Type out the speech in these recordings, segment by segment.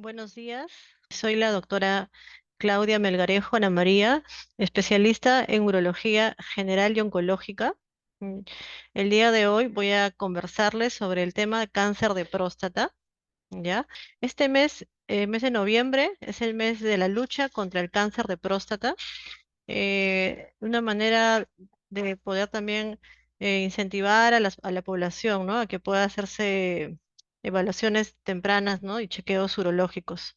Buenos días, soy la doctora Claudia Melgarejo Ana María, especialista en urología general y oncológica. Mm, El día de hoy voy a conversarles sobre el tema de cáncer de próstata, ¿ya? Este mes de noviembre, es el mes de la lucha contra el cáncer de próstata. Una manera de poder también incentivar a la población, ¿no? A que pueda hacerse evaluaciones tempranas, ¿no? Y chequeos urológicos.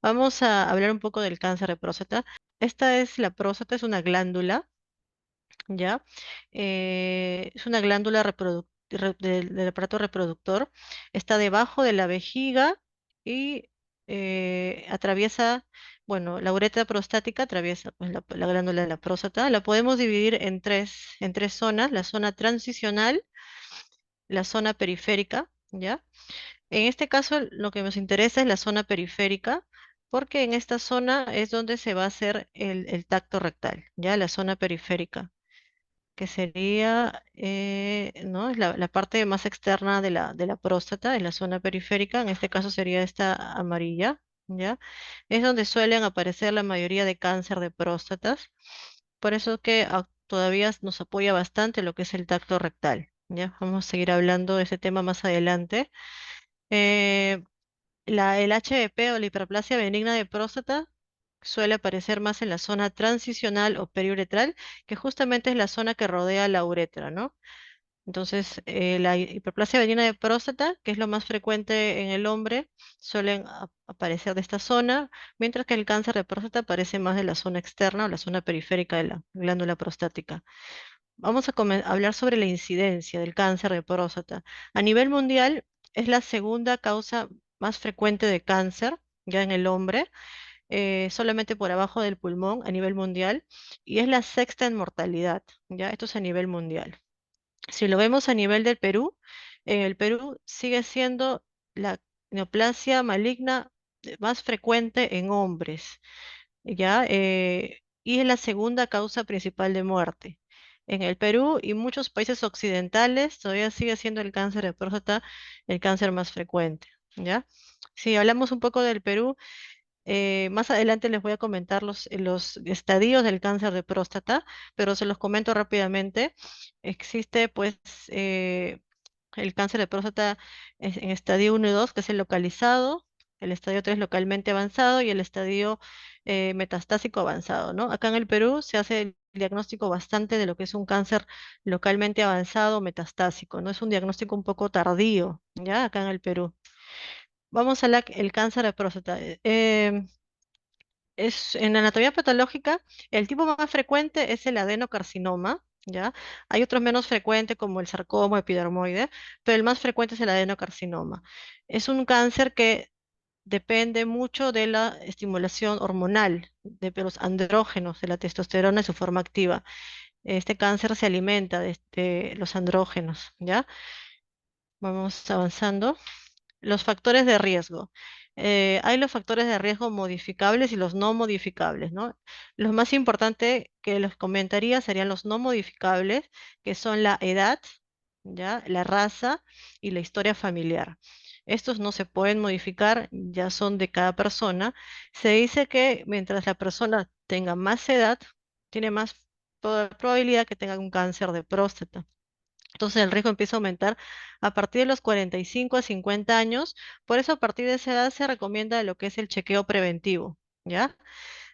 Vamos a hablar un poco del cáncer de próstata. La próstata, es una glándula, ¿ya? Es una glándula del aparato reproductor. Está debajo de la vejiga y atraviesa, bueno, la uretra prostática atraviesa pues, la glándula de la próstata. La podemos dividir en tres zonas: la zona transicional, la zona periférica, ¿ya? En este caso, lo que nos interesa es la zona periférica, porque en esta zona es donde se va a hacer el tacto rectal, ¿ya? La zona periférica, que sería, ¿no? Es la parte más externa de la próstata, en la zona periférica. En este caso sería esta amarilla, ¿ya? Es donde suelen aparecer la mayoría de cáncer de próstatas. Por eso que todavía nos apoya bastante lo que es el tacto rectal, ¿ya? Vamos a seguir hablando de ese tema más adelante. Eh, el HBP o la hiperplasia benigna de próstata suele aparecer más en la zona transicional o periuretral, que justamente es la zona que rodea la uretra, ¿no? Entonces, la hiperplasia benigna de próstata, que es lo más frecuente en el hombre, suelen aparecer de esta zona, mientras que el cáncer de próstata aparece más de la zona externa o la zona periférica de la glándula prostática. Vamos a hablar sobre la incidencia del cáncer de próstata. A nivel mundial, es la segunda causa más frecuente de cáncer ya en el hombre, solamente por abajo del pulmón a nivel mundial, y es la sexta en mortalidad, ya esto es a nivel mundial. Si lo vemos a nivel del Perú, en el Perú sigue siendo la neoplasia maligna más frecuente en hombres, ¿ya? Y es la segunda causa principal de muerte. En el Perú y muchos países occidentales todavía sigue siendo el cáncer de próstata el cáncer más frecuente, ¿ya? Si hablamos un poco del Perú, más adelante les voy a comentar los estadios del cáncer de próstata, pero se los comento rápidamente. Existe pues eh, el cáncer de próstata en estadio 1 y 2, que es el localizado, el estadio 3 localmente avanzado y el estadio metastásico avanzado, ¿no? Acá en el Perú se hace el diagnóstico bastante de lo que es un cáncer localmente avanzado metastásico, ¿no? Es un diagnóstico un poco tardío, ¿ya? Acá en el Perú. Vamos a el cáncer de próstata. En anatomía patológica, el tipo más frecuente es el adenocarcinoma, ¿ya? Hay otros menos frecuentes como el sarcoma epidermoide, pero el más frecuente es el adenocarcinoma. Es un cáncer que depende mucho de la estimulación hormonal, de los andrógenos, de la testosterona y su forma activa. Este cáncer se alimenta de los andrógenos, ¿ya? Vamos avanzando. Los factores de riesgo. Hay los factores de riesgo modificables y los no modificables, ¿no? Los más importantes que los comentaría serían los no modificables, que son la edad, ¿ya? La raza y la historia familiar. Estos no se pueden modificar, ya son de cada persona. Se dice que mientras la persona tenga más edad, tiene más probabilidad que tenga un cáncer de próstata. Entonces el riesgo empieza a aumentar a partir de los 45 a 50 años. Por eso a partir de esa edad se recomienda lo que es el chequeo preventivo, ¿ya?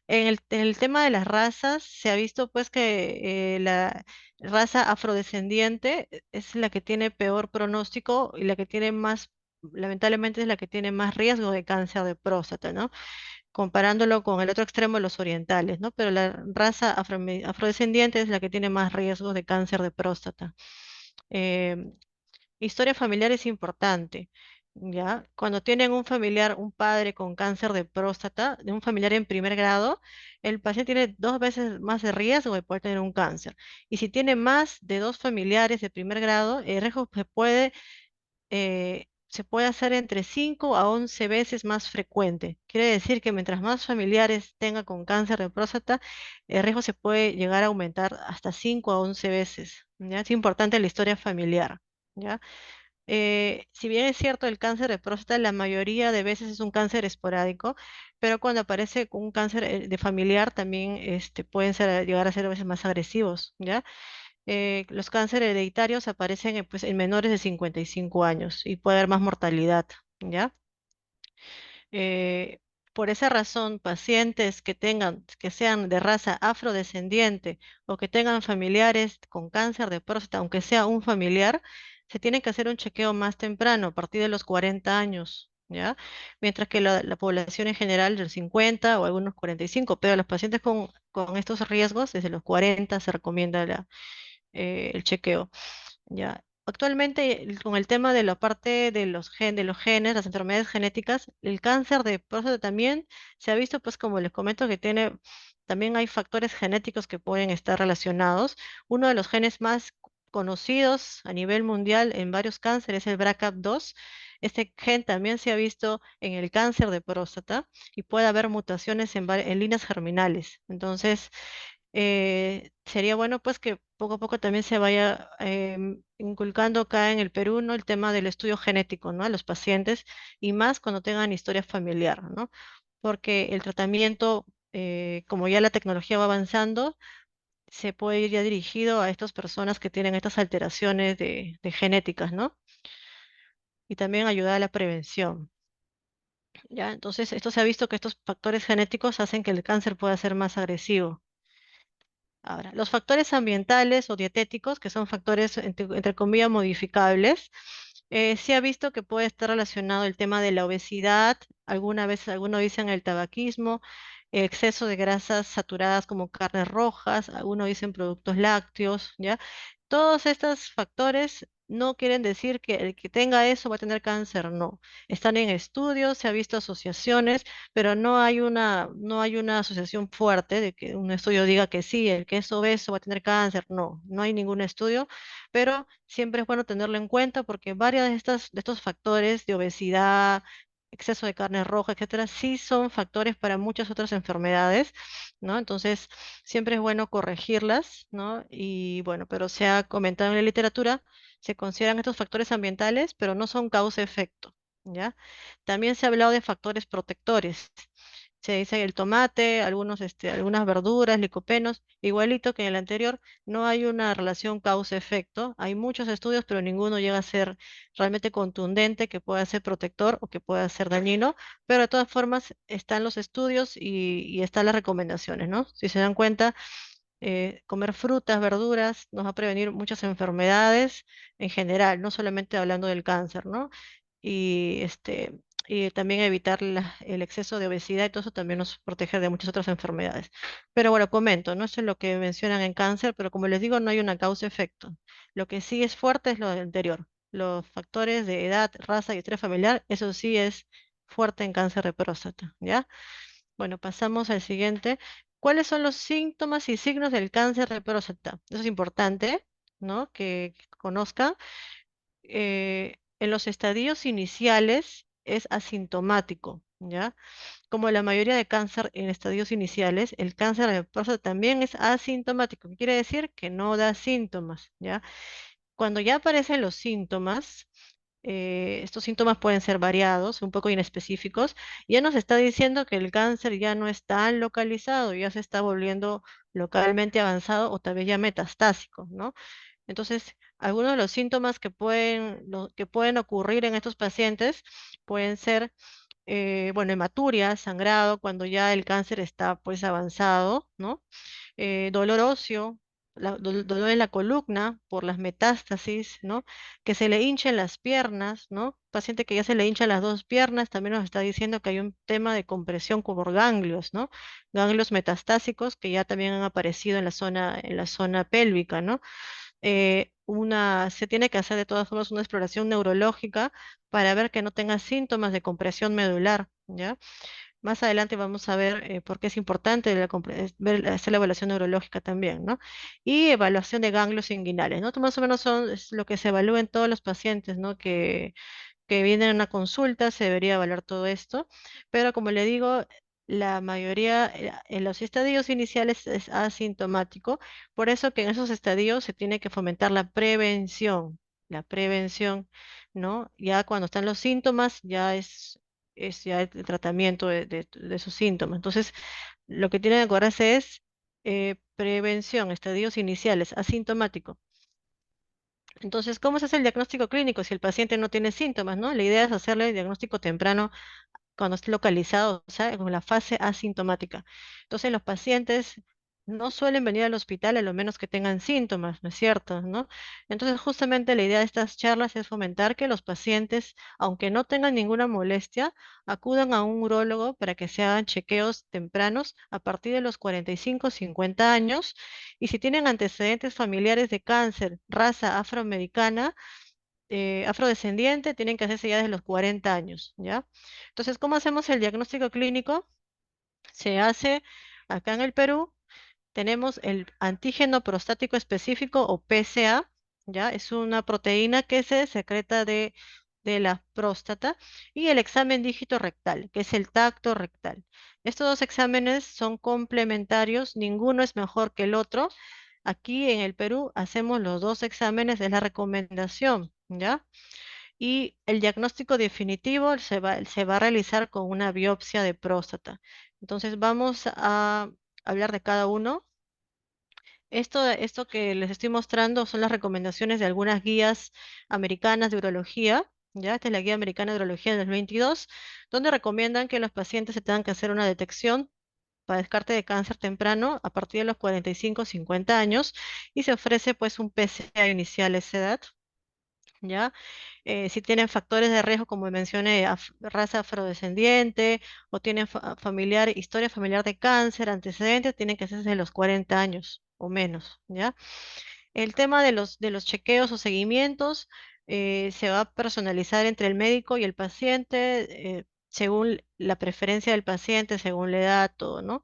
En el tema de las razas, se ha visto pues que la raza afrodescendiente es la que tiene peor pronóstico y la que tiene más, lamentablemente es la que tiene más riesgo de cáncer de próstata, ¿no? Comparándolo con el otro extremo de los orientales, ¿no? Pero la raza afrodescendiente es la que tiene más riesgos de cáncer de próstata. Em, Historia familiar es importante, ¿ya? Cuando tienen un familiar, un padre con cáncer de próstata, de un familiar en primer grado, el paciente tiene 2 veces más de riesgo de poder tener un cáncer. Y si tiene más de 2 familiares de primer grado, el riesgo se puede hacer entre 5 a 11 veces más frecuente. Quiere decir que mientras más familiares tenga con cáncer de próstata, el riesgo se puede llegar a aumentar hasta 5 a 11 veces, ¿ya? Es importante la historia familiar, ¿ya? Si bien es cierto el cáncer de próstata, la mayoría de veces es un cáncer esporádico, pero cuando aparece un cáncer de familiar también pueden llegar a ser a veces más agresivos, ¿ya? Los cánceres hereditarios aparecen pues, en menores de 55 años y puede haber más mortalidad, ¿ya? Eh, por esa razón, pacientes que sean de raza afrodescendiente o que tengan familiares con cáncer de próstata, aunque sea un familiar, se tiene que hacer un chequeo más temprano, a partir de los 40 años, ¿ya? Mientras que la población en general del 50 o algunos 45, pero los pacientes con estos riesgos, desde los 40 se recomienda el chequeo. Ya. Actualmente, con el tema de la parte de de los genes, las enfermedades genéticas, el cáncer de próstata también se ha visto, pues como les comento, que también hay factores genéticos que pueden estar relacionados. Uno de los genes más conocidos a nivel mundial en varios cánceres es el BRCA2. Este gen también se ha visto en el cáncer de próstata y puede haber mutaciones en líneas germinales. Entonces, sería bueno pues que poco a poco también se vaya inculcando acá en el Perú, ¿no? El tema del estudio genético, ¿no? A los pacientes y más cuando tengan historia familiar, ¿no? Porque el tratamiento, como ya la tecnología va avanzando, se puede ir ya dirigido a estas personas que tienen estas alteraciones de genéticas, ¿no? Y también ayudar a la prevención, ¿ya? Entonces, esto se ha visto que estos factores genéticos hacen que el cáncer pueda ser más agresivo. Ahora, los factores ambientales o dietéticos, que son factores entre comillas modificables, se ha visto que puede estar relacionado el tema de la obesidad, alguna vez algunos dicen el tabaquismo, exceso de grasas saturadas como carnes rojas, algunos dicen productos lácteos, ¿ya? Todos estos factores no quieren decir que el que tenga eso va a tener cáncer, no. Están en estudios, se ha visto asociaciones, pero no hay una asociación fuerte de que un estudio diga que sí, el que es obeso va a tener cáncer. No, no hay ningún estudio, pero siempre es bueno tenerlo en cuenta porque varios de estos factores de obesidad, exceso de carne roja, etcétera, sí son factores para muchas otras enfermedades, ¿no? Entonces, siempre es bueno corregirlas, ¿no? Y bueno, pero se ha comentado en la literatura, se consideran estos factores ambientales, pero no son causa-efecto, ¿ya? También se ha hablado de factores protectores. Se dice el tomate, algunas verduras, licopenos, igualito que en el anterior, no hay una relación causa-efecto. Hay muchos estudios, pero ninguno llega a ser realmente contundente que pueda ser protector o que pueda ser dañino. Pero de todas formas están los estudios y están las recomendaciones, ¿no? Si se dan cuenta, comer frutas, verduras, nos va a prevenir muchas enfermedades en general, no solamente hablando del cáncer, ¿no? Y y también evitar el exceso de obesidad y todo eso también nos protege de muchas otras enfermedades. Pero bueno, comento, no eso es lo que mencionan en cáncer, pero como les digo, no hay una causa-efecto. Lo que sí es fuerte es lo anterior. Los factores de edad, raza y estrés familiar, eso sí es fuerte en cáncer de próstata, ¿ya? Bueno, pasamos al siguiente. ¿Cuáles son los síntomas y signos del cáncer de próstata? Eso es importante, ¿no? Que conozcan. En los estadios iniciales es asintomático, ¿ya? Como la mayoría de cáncer en estadios iniciales, el cáncer de próstata también es asintomático, que quiere decir que no da síntomas, ¿ya? Cuando ya aparecen los síntomas, estos síntomas pueden ser variados, un poco inespecíficos, ya nos está diciendo que el cáncer ya no es tan localizado, ya se está volviendo localmente avanzado o tal vez ya metastásico, ¿no? Entonces, algunos de los síntomas que pueden ocurrir en estos pacientes pueden ser, bueno, hematuria, sangrado, cuando ya el cáncer está pues avanzado, ¿no? Dolor óseo, dolor en la columna por las metástasis, ¿no? Que se le hinchen las piernas, ¿no? Paciente que ya se le hinchan las dos piernas, también nos está diciendo que hay un tema de compresión por ganglios, ¿no? Ganglios metastásicos que ya también han aparecido en la zona pélvica, ¿no? Se tiene que hacer de todas formas una exploración neurológica para ver que no tenga síntomas de compresión medular, ¿ya? Más adelante vamos a ver por qué es importante hacer la evaluación neurológica también, ¿no? Y evaluación de ganglios inguinales, ¿no? Esto más o menos es lo que se evalúa en todos los pacientes, ¿no? Que vienen a una consulta, se debería evaluar todo esto, pero como le digo, la mayoría en los estadios iniciales es asintomático, por eso que en esos estadios se tiene que fomentar la prevención, la prevención, ¿no? Ya cuando están los síntomas, es ya el tratamiento de esos síntomas. Entonces, lo que tienen que acordarse es prevención, estadios iniciales, asintomático. Entonces, ¿cómo se hace el diagnóstico clínico si el paciente no tiene síntomas, ¿no? La idea es hacerle el diagnóstico temprano cuando esté localizado, o sea, en la fase asintomática. Entonces, los pacientes no suelen venir al hospital a lo menos que tengan síntomas, ¿no es cierto? ¿No? Entonces, justamente la idea de estas charlas es fomentar que los pacientes, aunque no tengan ninguna molestia, acudan a un urólogo para que se hagan chequeos tempranos a partir de los 45, 50 años. Y si tienen antecedentes familiares de cáncer, raza afroamericana, afrodescendiente, tienen que hacerse ya desde los 40 años, ¿ya? Entonces, ¿cómo hacemos el diagnóstico clínico? Se hace acá en el Perú, tenemos el antígeno prostático específico o PSA, ¿ya? Es una proteína que se secreta de la próstata y el examen dígito rectal, que es el tacto rectal. Estos dos exámenes son complementarios, ninguno es mejor que el otro. Aquí en el Perú hacemos los dos exámenes, es la recomendación, ¿ya? Y el diagnóstico definitivo se va a realizar con una biopsia de próstata. Entonces vamos a hablar de cada uno. Esto que les estoy mostrando son las recomendaciones de algunas guías americanas de urología. Ya, esta es la guía americana de urología del 2022, donde recomiendan que los pacientes se tengan que hacer una detección para descarte de cáncer temprano a partir de los 45 50 años y se ofrece pues un PSA inicial a esa edad. ¿Ya? Si tienen factores de riesgo, como mencioné, raza afrodescendiente o tienen historia familiar de cáncer, antecedentes, tienen que hacerse de los 40 años o menos, ¿ya? El tema de los chequeos o seguimientos se va a personalizar entre el médico y el paciente, según la preferencia del paciente, según la edad, todo, ¿no?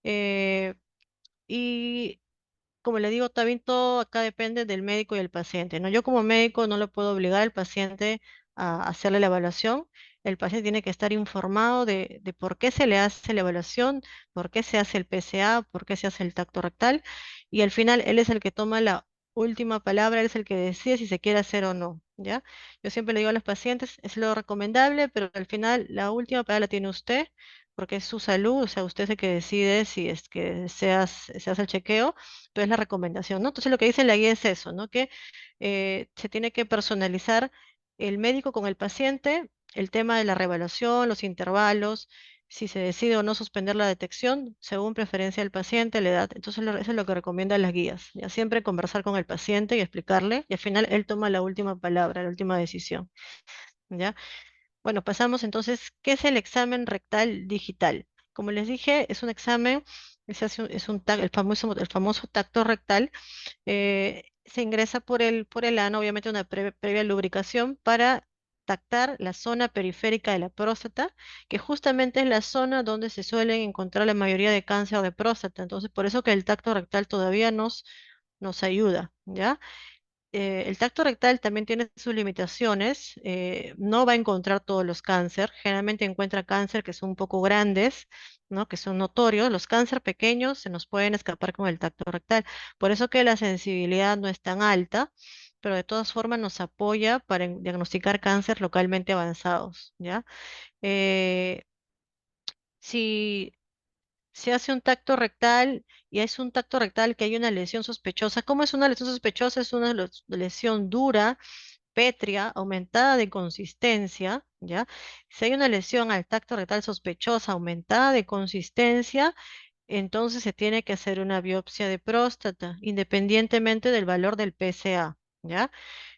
Eh, y como le digo, también todo acá depende del médico y el paciente, ¿no? Yo como médico no le puedo obligar al paciente a hacerle la evaluación. El paciente tiene que estar informado de por qué se le hace la evaluación, por qué se hace el PSA, por qué se hace el tacto rectal. Y al final él es el que toma la última palabra, él es el que decide si se quiere hacer o no, ¿ya? Yo siempre le digo a los pacientes, es lo recomendable, pero al final la última palabra la tiene usted, porque es su salud, o sea, usted es el que decide si es que se hace el chequeo, pero es la recomendación, ¿no? Entonces lo que dice la guía es eso, ¿no? Que se tiene que personalizar el médico con el paciente, el tema de la reevaluación, los intervalos, si se decide o no suspender la detección, según preferencia del paciente, la edad. Entonces eso es lo que recomiendan las guías, ya siempre conversar con el paciente y explicarle, y al final él toma la última palabra, la última decisión, ¿ya? Bueno, pasamos entonces, ¿qué es el examen rectal digital? Como les dije, es un examen, el famoso tacto rectal. Se ingresa por el ano, obviamente una previa lubricación para tactar la zona periférica de la próstata, que justamente es la zona donde se suelen encontrar la mayoría de cáncer de próstata. Entonces, por eso que el tacto rectal todavía nos ayuda, ¿ya? El tacto rectal también tiene sus limitaciones, no va a encontrar todos los cánceres, generalmente encuentra cáncer que son un poco grandes, ¿no? Que son notorios, los cánceres pequeños se nos pueden escapar con el tacto rectal, por eso que la sensibilidad no es tan alta, pero de todas formas nos apoya para diagnosticar cáncer localmente avanzados, ¿ya? Eh, si se hace un tacto rectal y es un tacto rectal que hay una lesión sospechosa. ¿Cómo es una lesión sospechosa? Es una lesión dura, pétrea, aumentada de consistencia, ¿ya? Si hay una lesión al tacto rectal sospechosa, aumentada de consistencia, entonces se tiene que hacer una biopsia de próstata, independientemente del valor del PSA, ¿ya?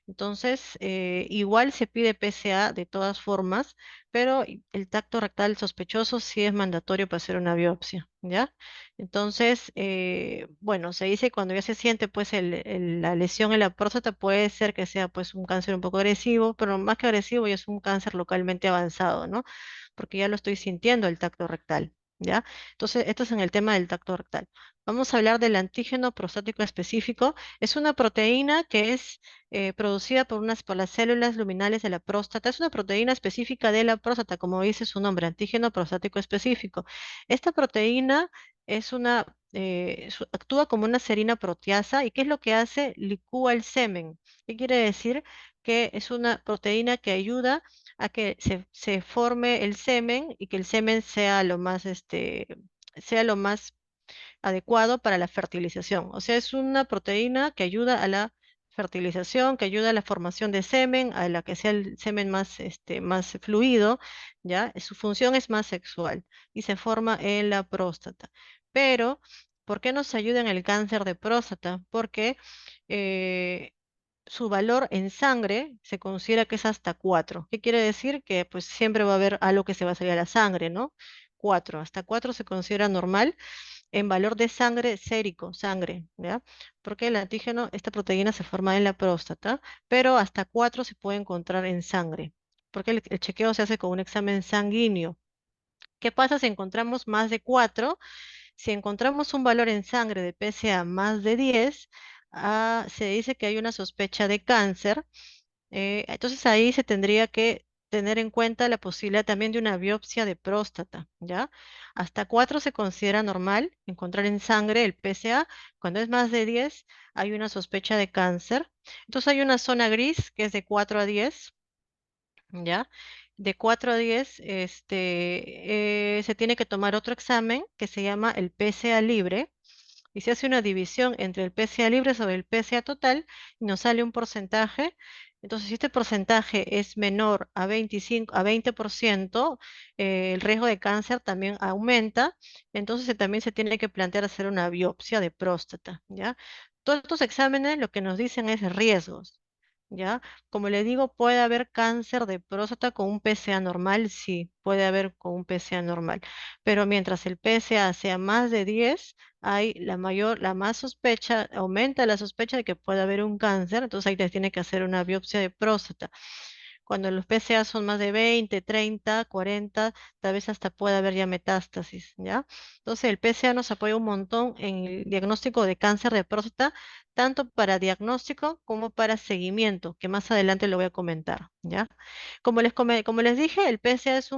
Entonces, igual se pide PSA de todas formas, pero el tacto rectal sospechoso sí es mandatorio para hacer una biopsia, ¿ya? Entonces, bueno, se dice cuando ya se siente pues la lesión en la próstata puede ser que sea pues un cáncer un poco agresivo, pero más que agresivo ya es un cáncer localmente avanzado, ¿no? Porque ya lo estoy sintiendo el tacto rectal, ¿ya? Entonces, esto es en el tema del tacto rectal. Vamos a hablar del antígeno prostático específico. Es una proteína que es producida por las células luminales de la próstata. Es una proteína específica de la próstata, como dice su nombre, antígeno prostático específico. Esta proteína actúa como una serina proteasa. ¿Y qué es lo que hace? Licúa el semen. ¿Qué quiere decir? Que es una proteína que ayuda a que se forme el semen y que el semen sea lo más adecuado para la fertilización. O sea, es una proteína que ayuda a la fertilización, que ayuda a la formación de semen, a la que sea el semen más fluido, ¿ya? Su función es más sexual y se forma en la próstata. Pero, ¿por qué nos ayuda en el cáncer de próstata? Porque eh, su valor en sangre se considera que es hasta 4. ¿Qué quiere decir? Que pues siempre va a haber algo que se va a salir a la sangre, ¿no? 4, hasta 4 se considera normal en valor de sangre sérico, sangre, ¿ya? Porque el antígeno, esta proteína se forma en la próstata, pero hasta 4 se puede encontrar en sangre, porque el chequeo se hace con un examen sanguíneo. ¿Qué pasa si encontramos más de 4? Si encontramos un valor en sangre de PSA más de 10, se dice que hay una sospecha de cáncer. Entonces ahí se tendría que tener en cuenta la posibilidad también de una biopsia de próstata, ¿ya? Hasta 4 se considera normal encontrar en sangre el PSA. Cuando es más de 10 hay una sospecha de cáncer. Entonces hay una zona gris que es de 4 a 10, ¿ya? De 4 a 10, se tiene que tomar otro examen que se llama el PSA libre y se hace una división entre el PSA libre sobre el PSA total y nos sale un porcentaje. Entonces, si este porcentaje es menor a 20%, el riesgo de cáncer también aumenta. Entonces, también se tiene que plantear hacer una biopsia de próstata, ¿ya? Todos estos exámenes lo que nos dicen es riesgos, ¿ya? Como le digo, puede haber cáncer de próstata con un PSA normal, sí, puede haber con un PSA normal, pero mientras el PSA sea más de 10, hay la más sospecha, aumenta la sospecha de que puede haber un cáncer, entonces ahí te tiene que hacer una biopsia de próstata. Cuando los PSA son más de 20, 30, 40, tal vez hasta pueda haber ya metástasis, ¿ya? Entonces el PSA nos apoya un montón en el diagnóstico de cáncer de próstata, tanto para diagnóstico como para seguimiento, que más adelante lo voy a comentar, ¿ya? Como les dije, el PSA es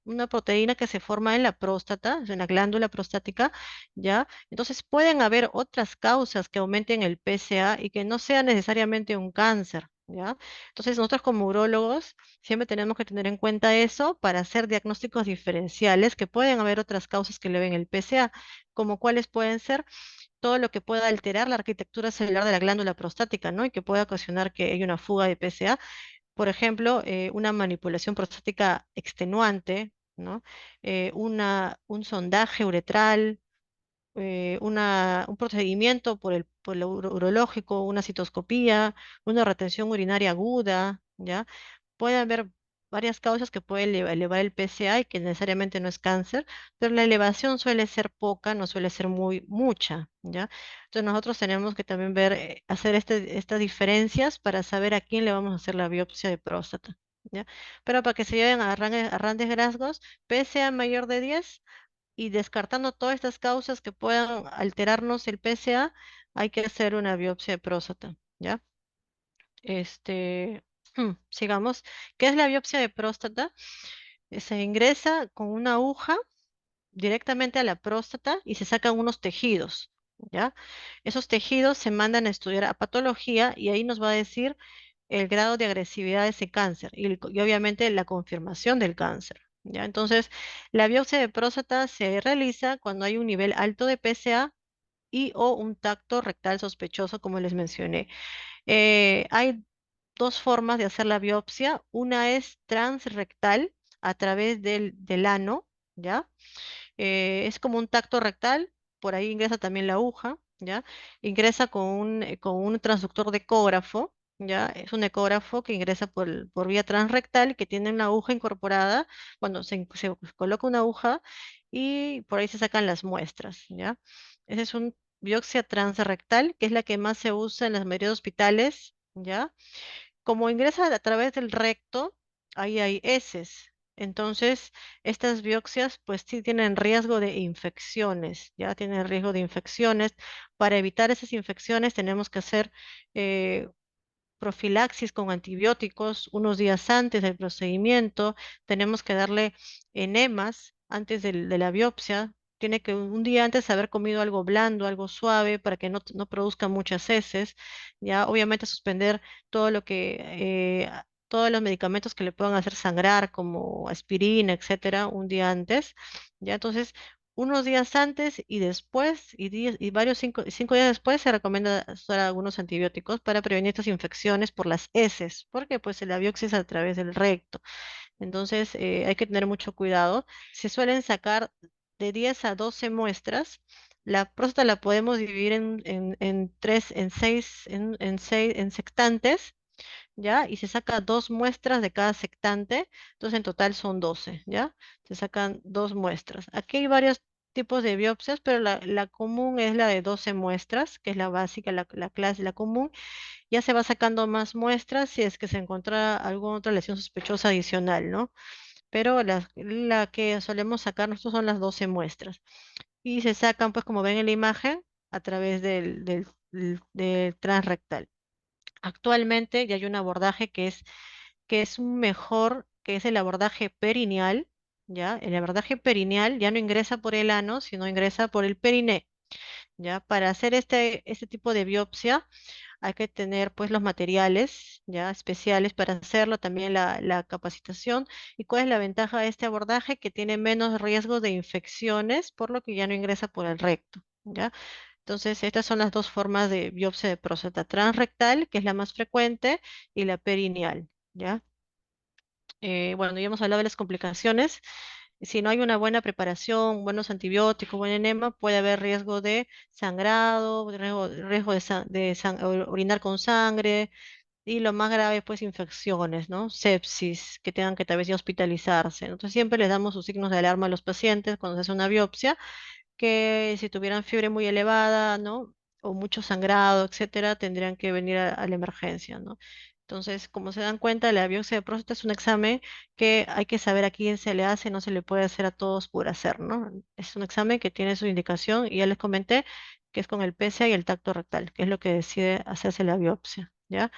una proteína que se forma en la próstata, en la glándula prostática, ¿ya? Entonces pueden haber otras causas que aumenten el PSA y que no sea necesariamente un cáncer, ¿ya? Entonces nosotros como urólogos siempre tenemos que tener en cuenta eso para hacer diagnósticos diferenciales, que pueden haber otras causas que le ven el PSA, como cuáles pueden ser todo lo que pueda alterar la arquitectura celular de la glándula prostática, ¿no? Y que pueda ocasionar que haya una fuga de PSA. Por ejemplo, una manipulación prostática extenuante, ¿no? Un sondaje uretral, un procedimiento por lo urológico, una citoscopía, una retención urinaria aguda, ¿ya? Puede haber varias causas que pueden elevar el PSA y que necesariamente no es cáncer, pero la elevación suele ser poca, no suele ser mucha, ¿ya? Entonces nosotros tenemos que también ver, hacer estas diferencias para saber a quién le vamos a hacer la biopsia de próstata, ¿ya? Pero para que se lleven a grandes rasgos, PSA mayor de 10 y descartando todas estas causas que puedan alterarnos el PSA, hay que hacer una biopsia de próstata, ¿ya? Sigamos. ¿Qué es la biopsia de próstata? Se ingresa con una aguja directamente a la próstata y se sacan unos tejidos, ¿ya? Esos tejidos se mandan a estudiar a patología y ahí nos va a decir el grado de agresividad de ese cáncer y obviamente la confirmación del cáncer, ¿ya? Entonces, la biopsia de próstata se realiza cuando hay un nivel alto de PSA y o un tacto rectal sospechoso, como les mencioné. Hay dos formas de hacer la biopsia. Una es transrectal a través del ano, ¿ya? Es como un tacto rectal, por ahí ingresa también la aguja, ¿ya? Ingresa con un transductor de ecógrafo, ¿ya? Es un ecógrafo que ingresa por vía transrectal que tiene una aguja incorporada. Bueno, se coloca una aguja y por ahí se sacan las muestras, ¿ya? Esa es una biopsia transrectal, que es la que más se usa en las mayoría de hospitales, ¿ya? Como ingresa a través del recto, ahí hay heces. Entonces, estas biopsias pues sí tienen riesgo de infecciones, ya tienen riesgo de infecciones. Para evitar esas infecciones tenemos que hacer eh, profilaxis con antibióticos unos días antes del procedimiento. Tenemos que darle enemas antes de la biopsia, tiene que un día antes haber comido algo blando, algo suave, para que no produzca muchas heces. Ya, obviamente suspender todo lo que, todos los medicamentos que le puedan hacer sangrar, como aspirina, etcétera, un día antes. Ya, entonces, unos días antes y después, y varios 5 días después, se recomienda usar algunos antibióticos para prevenir estas infecciones por las heces, porque pues la biopsia es a través del recto. Entonces, hay que tener mucho cuidado. Se suelen sacar de 10 a 12 muestras. La próstata la podemos dividir en tres, en sectantes, ¿ya? Y se saca 2 muestras de cada sectante, entonces en total son 12, ¿ya? Se sacan 2 muestras. Aquí hay varios tipos de biopsias, pero la común es la de 12 muestras, que es la básica, la clase, la común. Ya se va sacando más muestras si es que se encuentra alguna otra lesión sospechosa adicional, ¿no? Pero la que solemos sacar nosotros son las 12 muestras. Y se sacan, pues como ven en la imagen, a través del transrectal. Actualmente ya hay un abordaje que es un mejor, que es el abordaje perineal, ¿ya? El abordaje perineal ya no ingresa por el ano, sino ingresa por el periné, ¿ya? Para hacer este tipo de biopsia hay que tener pues los materiales ya especiales para hacerlo, también la capacitación. ¿Y cuál es la ventaja de este abordaje? Que tiene menos riesgo de infecciones, por lo que ya no ingresa por el recto, ¿ya? Entonces, estas son las dos formas de biopsia de próstata: transrectal, que es la más frecuente, y la perineal, ¿ya? Bueno, ya hemos hablado de las complicaciones. Si no hay una buena preparación, buenos antibióticos, buen enema, puede haber riesgo de sangrado, riesgo de orinar con sangre, y lo más grave, pues, infecciones, ¿no? Sepsis, que tengan que tal vez ya hospitalizarse. Entonces, siempre les damos sus signos de alarma a los pacientes cuando se hace una biopsia, que si tuvieran fiebre muy elevada, ¿no? O mucho sangrado, etcétera, tendrían que venir a la emergencia, ¿no? Entonces, como se dan cuenta, la biopsia de próstata es un examen que hay que saber a quién se le hace, no se le puede hacer a todos por hacer, ¿no? Es un examen que tiene su indicación y ya les comenté que es con el PSA y el tacto rectal, que es lo que decide hacerse la biopsia, ¿ya?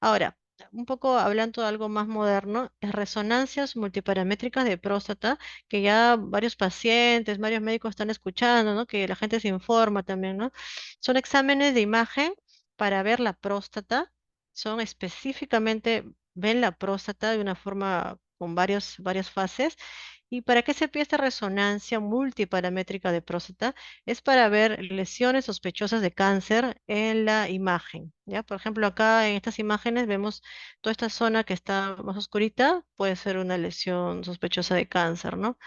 Ahora, un poco hablando de algo más moderno, es resonancias multiparamétricas de próstata, que ya varios pacientes, varios médicos están escuchando, ¿no? Que la gente se informa también, ¿no? Son exámenes de imagen para ver la próstata, son específicamente, ven la próstata de una forma con varias fases. ¿Y para qué se pide esta resonancia multiparamétrica de próstata? Es para ver lesiones sospechosas de cáncer en la imagen, ¿ya? Por ejemplo, acá en estas imágenes vemos toda esta zona que está más oscurita, puede ser una lesión sospechosa de cáncer, ¿no?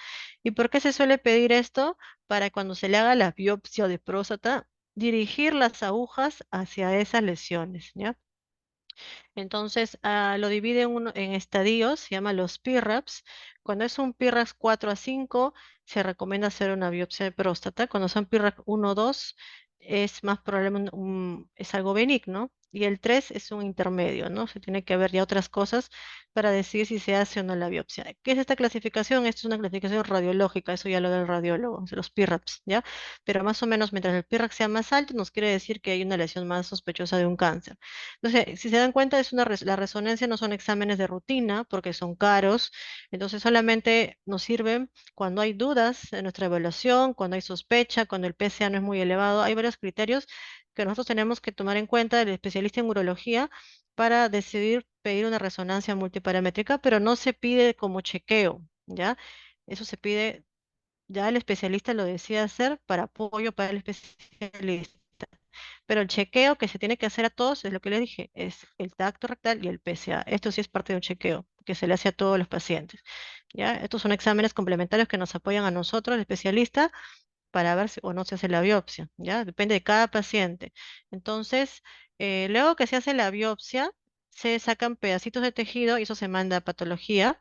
¿Y por qué se suele pedir esto? Para cuando se le haga la biopsia de próstata, dirigir las agujas hacia esas lesiones, ¿ya? Entonces, lo divide en estadios, se llama los PIRAPS. Cuando es un PIRAPS 4 a 5, se recomienda hacer una biopsia de próstata. Cuando son PIRAPS 1 o 2, es más probable, es algo benigno. Y el 3 es un intermedio, ¿no? Se tiene que ver ya otras cosas para decidir si se hace o no la biopsia. ¿Qué es esta clasificación? Esta es una clasificación radiológica, eso ya lo del radiólogo, los PIRAPS, ¿ya? Pero más o menos mientras el PIRAPS sea más alto, nos quiere decir que hay una lesión más sospechosa de un cáncer. Entonces, si se dan cuenta, la resonancia no son exámenes de rutina porque son caros, entonces solamente nos sirven cuando hay dudas en nuestra evaluación, cuando hay sospecha, cuando el PSA no es muy elevado. Hay varios criterios que nosotros tenemos que tomar en cuenta, el especialista en urología, para decidir pedir una resonancia multiparamétrica, pero no se pide como chequeo, ¿ya? Eso se pide, ya el especialista lo decide hacer para apoyo para el especialista. Pero el chequeo que se tiene que hacer a todos es lo que le dije, es el tacto rectal y el PSA. Esto sí es parte de un chequeo que se le hace a todos los pacientes. ¿Ya? Estos son exámenes complementarios que nos apoyan a nosotros, el especialista, para ver si o no se hace la biopsia. ¿Ya? Depende de cada paciente. Entonces, luego que se hace la biopsia, se sacan pedacitos de tejido y eso se manda a patología.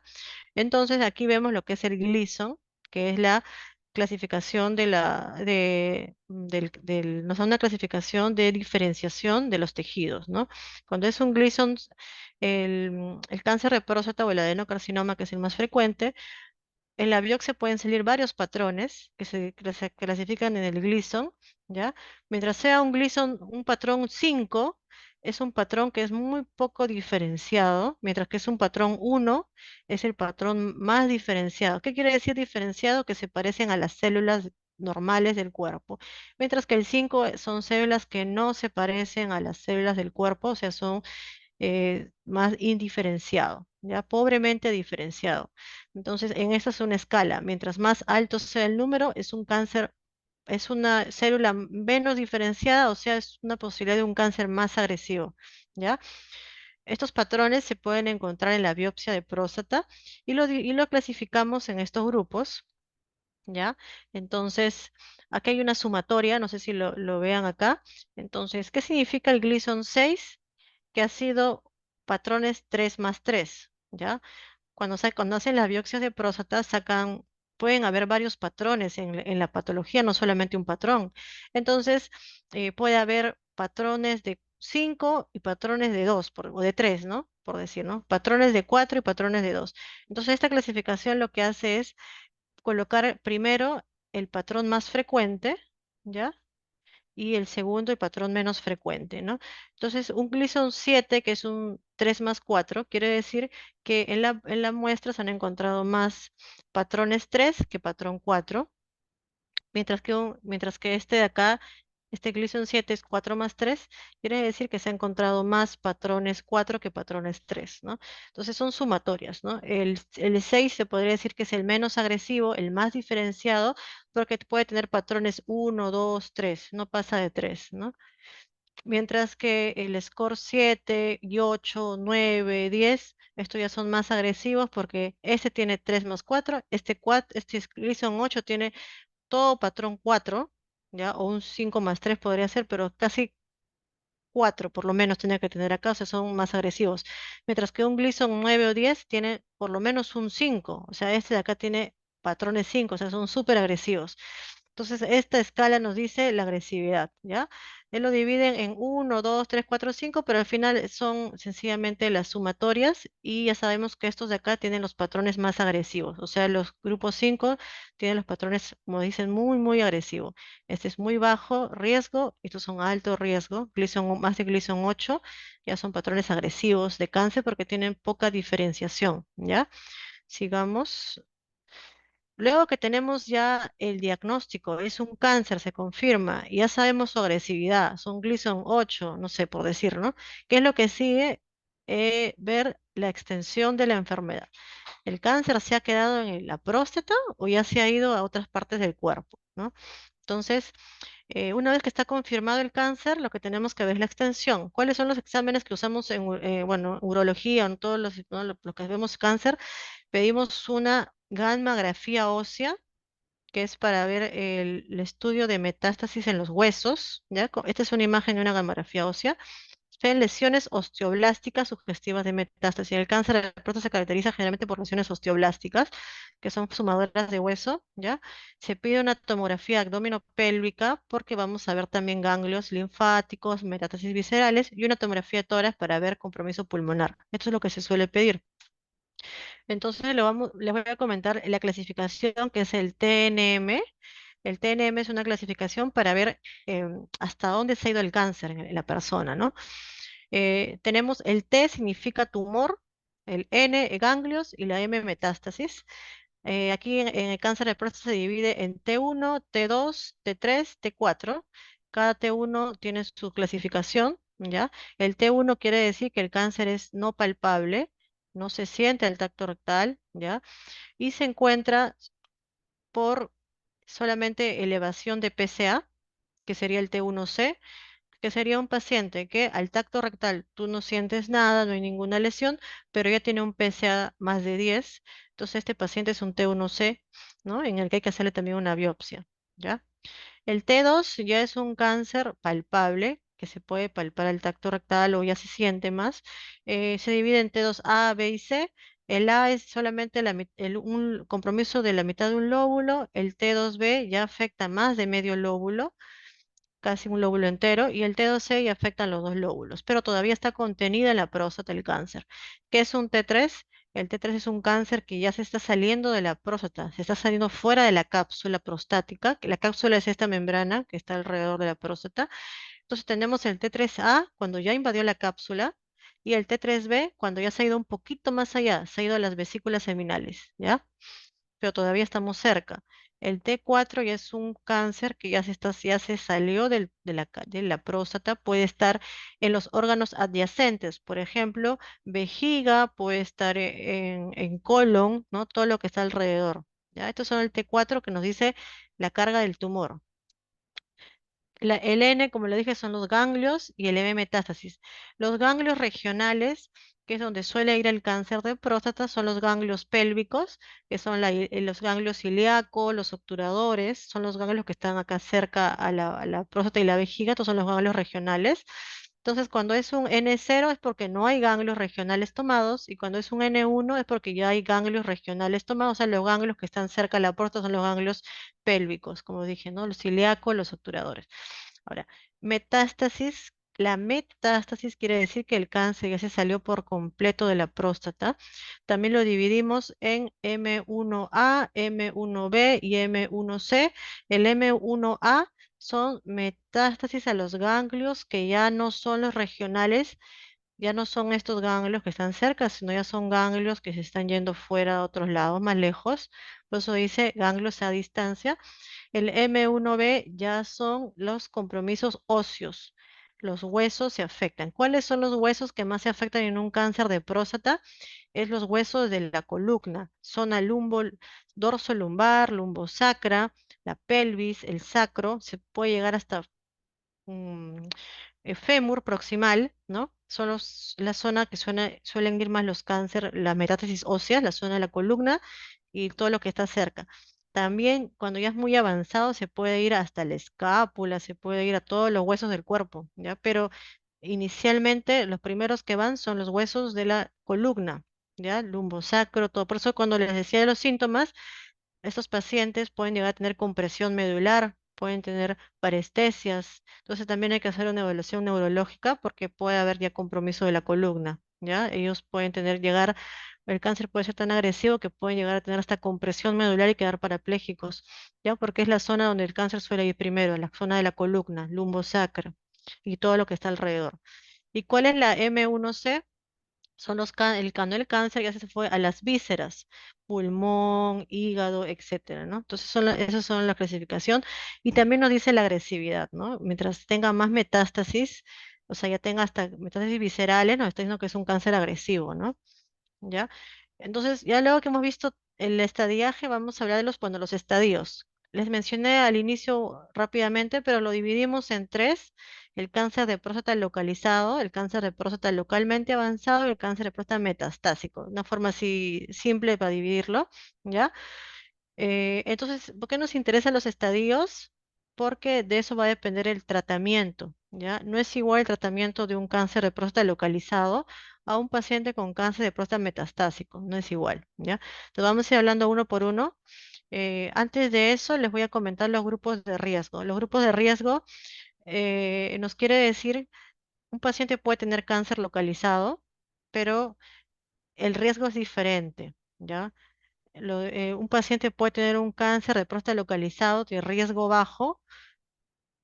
Entonces aquí vemos lo que es el Gleason, que es la clasificación nos da una clasificación de diferenciación de los tejidos, ¿no? Cuando es un Gleason, el cáncer de próstata o el adenocarcinoma, que es el más frecuente, en la biopsia pueden salir varios patrones que se clasifican en el Gleason, ¿ya? Mientras sea un Gleason, un patrón 5, es un patrón que es muy poco diferenciado, mientras que es un patrón 1, es el patrón más diferenciado. ¿Qué quiere decir diferenciado? Que se parecen a las células normales del cuerpo, mientras que el 5 son células que no se parecen a las células del cuerpo, o sea, son más indiferenciado, ya pobremente diferenciado. Entonces, en esta es una escala. Mientras más alto sea el número, es un cáncer, es una célula menos diferenciada, o sea, es una posibilidad de un cáncer más agresivo, ¿ya? Estos patrones se pueden encontrar en la biopsia de próstata y lo clasificamos en estos grupos, ¿ya? Entonces, aquí hay una sumatoria, no sé si lo vean acá. Entonces, ¿qué significa el Gleason 6? Que ha sido patrones 3 más 3, ¿ya? Cuando hacen las biopsias de próstata, pueden haber varios patrones en la patología, no solamente un patrón. Entonces, puede haber patrones de 5 y patrones de 2, o de 3, ¿no? Por decir, ¿no? Patrones de 4 y patrones de 2. Entonces, esta clasificación lo que hace es colocar primero el patrón más frecuente, ¿ya? Y el segundo el patrón menos frecuente, ¿no? Entonces, un Gleason 7, que es un 3 más 4, quiere decir que en la muestra se han encontrado más patrones 3 que patrón 4, mientras que este de acá, este Gleason 7 es 4 más 3, quiere decir que se han encontrado más patrones 4 que patrones 3, ¿no? Entonces son sumatorias, ¿no? El 6 se podría decir que es el menos agresivo, el más diferenciado, porque puede tener patrones 1, 2, 3, no pasa de 3, ¿no? Mientras que el score 7 y 8, 9, 10, estos ya son más agresivos porque este tiene 3 más 4, este Gleason 8 tiene todo patrón 4, ¿ya? O un 5 más 3 podría ser, pero casi 4 por lo menos tenía que tener acá, o sea, son más agresivos. Mientras que un Gleason 9 o 10 tiene por lo menos un 5, o sea, este de acá tiene patrones 5, o sea, son súper agresivos. Entonces, esta escala nos dice la agresividad, ¿ya? Él lo divide en uno, 2, 3, 4, 5, pero al final son sencillamente las sumatorias y ya sabemos que estos de acá tienen los patrones más agresivos. O sea, los grupos 5 tienen los patrones, como dicen, muy, muy agresivos. Este es muy bajo riesgo, estos son alto riesgo. Más de Gleason 8 ya son patrones agresivos de cáncer porque tienen poca diferenciación, ¿ya? Sigamos. Luego que tenemos ya el diagnóstico, es un cáncer, se confirma, y ya sabemos su agresividad, son Gleason 8, no sé por decir, ¿no? ¿Qué es lo que sigue? Ver la extensión de la enfermedad. ¿El cáncer se ha quedado en la próstata o ya se ha ido a otras partes del cuerpo, ¿no? Entonces, una vez que está confirmado el cáncer, lo que tenemos que ver es la extensión. ¿Cuáles son los exámenes que usamos bueno, urología, en todos ¿no? Lo que vemos cáncer? Pedimos una gammagrafía ósea, que es para ver el estudio de metástasis en los huesos, ¿ya? Esta es una imagen de una gammagrafía ósea. Son lesiones osteoblásticas sugestivas de metástasis. El cáncer de la próstata se caracteriza generalmente por lesiones osteoblásticas, que son sumadoras de hueso, ¿ya? Se pide una tomografía abdominopélvica porque vamos a ver también ganglios linfáticos, metástasis viscerales y una tomografía de tórax para ver compromiso pulmonar. Esto es lo que se suele pedir. Entonces les voy a comentar la clasificación que es el TNM. El TNM es una clasificación para ver hasta dónde se ha ido el cáncer en la persona, ¿no? Tenemos el T significa tumor, el N ganglios y la M metástasis. Aquí en el cáncer de próstata se divide en T1, T2, T3, T4. Cada T1 tiene su clasificación, ¿ya? El T1 quiere decir que el cáncer es no palpable, no se siente el tacto rectal, ¿ya? Y se encuentra por solamente elevación de PSA, que sería el T1C, que sería un paciente que al tacto rectal tú no sientes nada, no hay ninguna lesión, pero ya tiene un PSA más de 10, entonces este paciente es un T1C, ¿no? En el que hay que hacerle también una biopsia, ¿ya? El T2 ya es un cáncer palpable, que se puede palpar al tacto rectal o ya se siente más. Se divide en T2A, B y C. El A es solamente un compromiso de la mitad de un lóbulo. El T2B ya afecta más de medio lóbulo, casi un lóbulo entero, y el T2C ya afecta los dos lóbulos, pero todavía está contenida en la próstata el cáncer. ¿Qué es un T3? El T3 es un cáncer que ya se está saliendo de la próstata, se está saliendo fuera de la cápsula prostática, que la cápsula es esta membrana que está alrededor de la próstata. Entonces tenemos el T3A cuando ya invadió la cápsula y el T3B cuando ya se ha ido un poquito más allá, se ha ido a las vesículas seminales, ¿ya? Pero todavía estamos cerca. El T4 ya es un cáncer que ya se salió de la próstata, puede estar en los órganos adyacentes, por ejemplo, vejiga, puede estar en colon, ¿no? Todo lo que está alrededor. ¿Ya? Estos son el T4 que nos dice la carga del tumor. El N, como le dije, son los ganglios y el M metástasis. Los ganglios regionales, que es donde suele ir el cáncer de próstata, son los ganglios pélvicos, que son los ganglios ilíacos, los obturadores, son los ganglios que están acá cerca a la próstata y la vejiga, estos son los ganglios regionales. Entonces, cuando es un N0 es porque no hay ganglios regionales tomados y cuando es un N1 es porque ya hay ganglios regionales tomados, o sea, los ganglios que están cerca de la próstata son los ganglios pélvicos, como dije, ¿no? Los ilíacos, los obturadores. Ahora, metástasis, la metástasis quiere decir que el cáncer ya se salió por completo de la próstata. También lo dividimos en M1A, M1B y M1C. El M1A son metástasis a los ganglios que ya no son los regionales, ya no son estos ganglios que están cerca, sino ya son ganglios que se están yendo fuera a otros lados, más lejos. Por eso dice ganglios a distancia. El M1B ya son los compromisos óseos. Los huesos se afectan. ¿Cuáles son los huesos que más se afectan en un cáncer de próstata? Es los huesos de la columna, zona dorso lumbar, lumbosacra, la pelvis, el sacro, se puede llegar hasta mm, fémur proximal, ¿no? Son la zona que suelen ir más los cánceres, las metástasis óseas, la zona de la columna y todo lo que está cerca. También cuando ya es muy avanzado se puede ir hasta la escápula, se puede ir a todos los huesos del cuerpo, ¿ya? Pero inicialmente los primeros que van son los huesos de la columna, ¿ya? Lumbosacro, todo. Por eso cuando les decía de los síntomas, estos pacientes pueden llegar a tener compresión medular, pueden tener parestesias. Entonces también hay que hacer una evaluación neurológica porque puede haber ya compromiso de la columna, ¿ya? Ellos pueden el cáncer puede ser tan agresivo que pueden llegar a tener hasta compresión medular y quedar parapléjicos, ¿ya? Porque es la zona donde el cáncer suele ir primero, la zona de la columna, lumbosacra y todo lo que está alrededor. ¿Y cuál es la M1C? Son cuando el cáncer ya se fue a las vísceras, pulmón, hígado, etcétera, ¿no? Entonces, esas son la clasificación. Y también nos dice la agresividad, ¿no? Mientras tenga más metástasis, o sea, ya tenga hasta metástasis viscerales, nos está diciendo que es un cáncer agresivo, ¿no? ¿Ya? Entonces, ya luego que hemos visto el estadiaje, vamos a hablar de bueno, los estadios. Les mencioné al inicio rápidamente, pero lo dividimos en tres: el cáncer de próstata localizado, el cáncer de próstata localmente avanzado y el cáncer de próstata metastásico. Una forma así simple para dividirlo, ¿ya? Entonces, ¿por qué nos interesan los estadios? Porque de eso va a depender el tratamiento, ¿ya? No es igual el tratamiento de un cáncer de próstata localizado a un paciente con cáncer de próstata metastásico, no es igual, ¿ya? Entonces vamos a ir hablando uno por uno. Antes de eso, les voy a comentar los grupos de riesgo. Los grupos de riesgo nos quiere decir, un paciente puede tener cáncer localizado, pero el riesgo es diferente, ¿ya? Un paciente puede tener un cáncer de próstata localizado de riesgo bajo,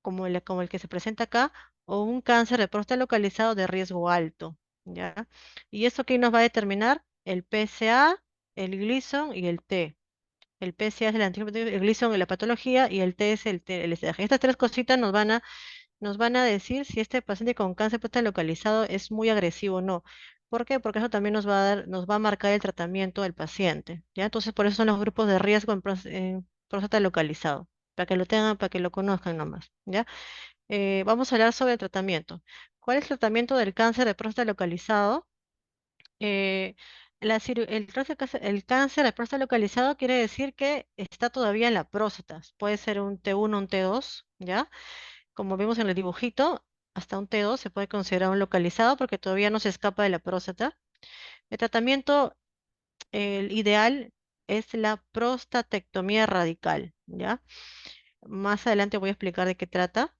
como el que se presenta acá, o un cáncer de próstata localizado de riesgo alto, ¿ya? ¿Y eso qué nos va a determinar? El PSA, el Gleason y el T. El PSA es el antígeno, el Gleason es la patología y el T es el estadio. Estas tres cositas nos van a decir si este paciente con cáncer de próstata localizado es muy agresivo o no. ¿Por qué? Porque eso también nos va a marcar el tratamiento del paciente, ¿ya? Entonces, por eso son los grupos de riesgo en próstata localizado, para que lo tengan, para que lo conozcan nomás, ¿ya? Vamos a hablar sobre el tratamiento. ¿Cuál es el tratamiento del cáncer de próstata localizado? Eh, el cáncer de próstata localizado quiere decir que está todavía en la próstata. Puede ser un T1, un T2, ¿ya? Como vemos en el dibujito, hasta un T2 se puede considerar un localizado porque todavía no se escapa de la próstata. El tratamiento el ideal es la prostatectomía radical, ¿ya? Más adelante voy a explicar de qué trata,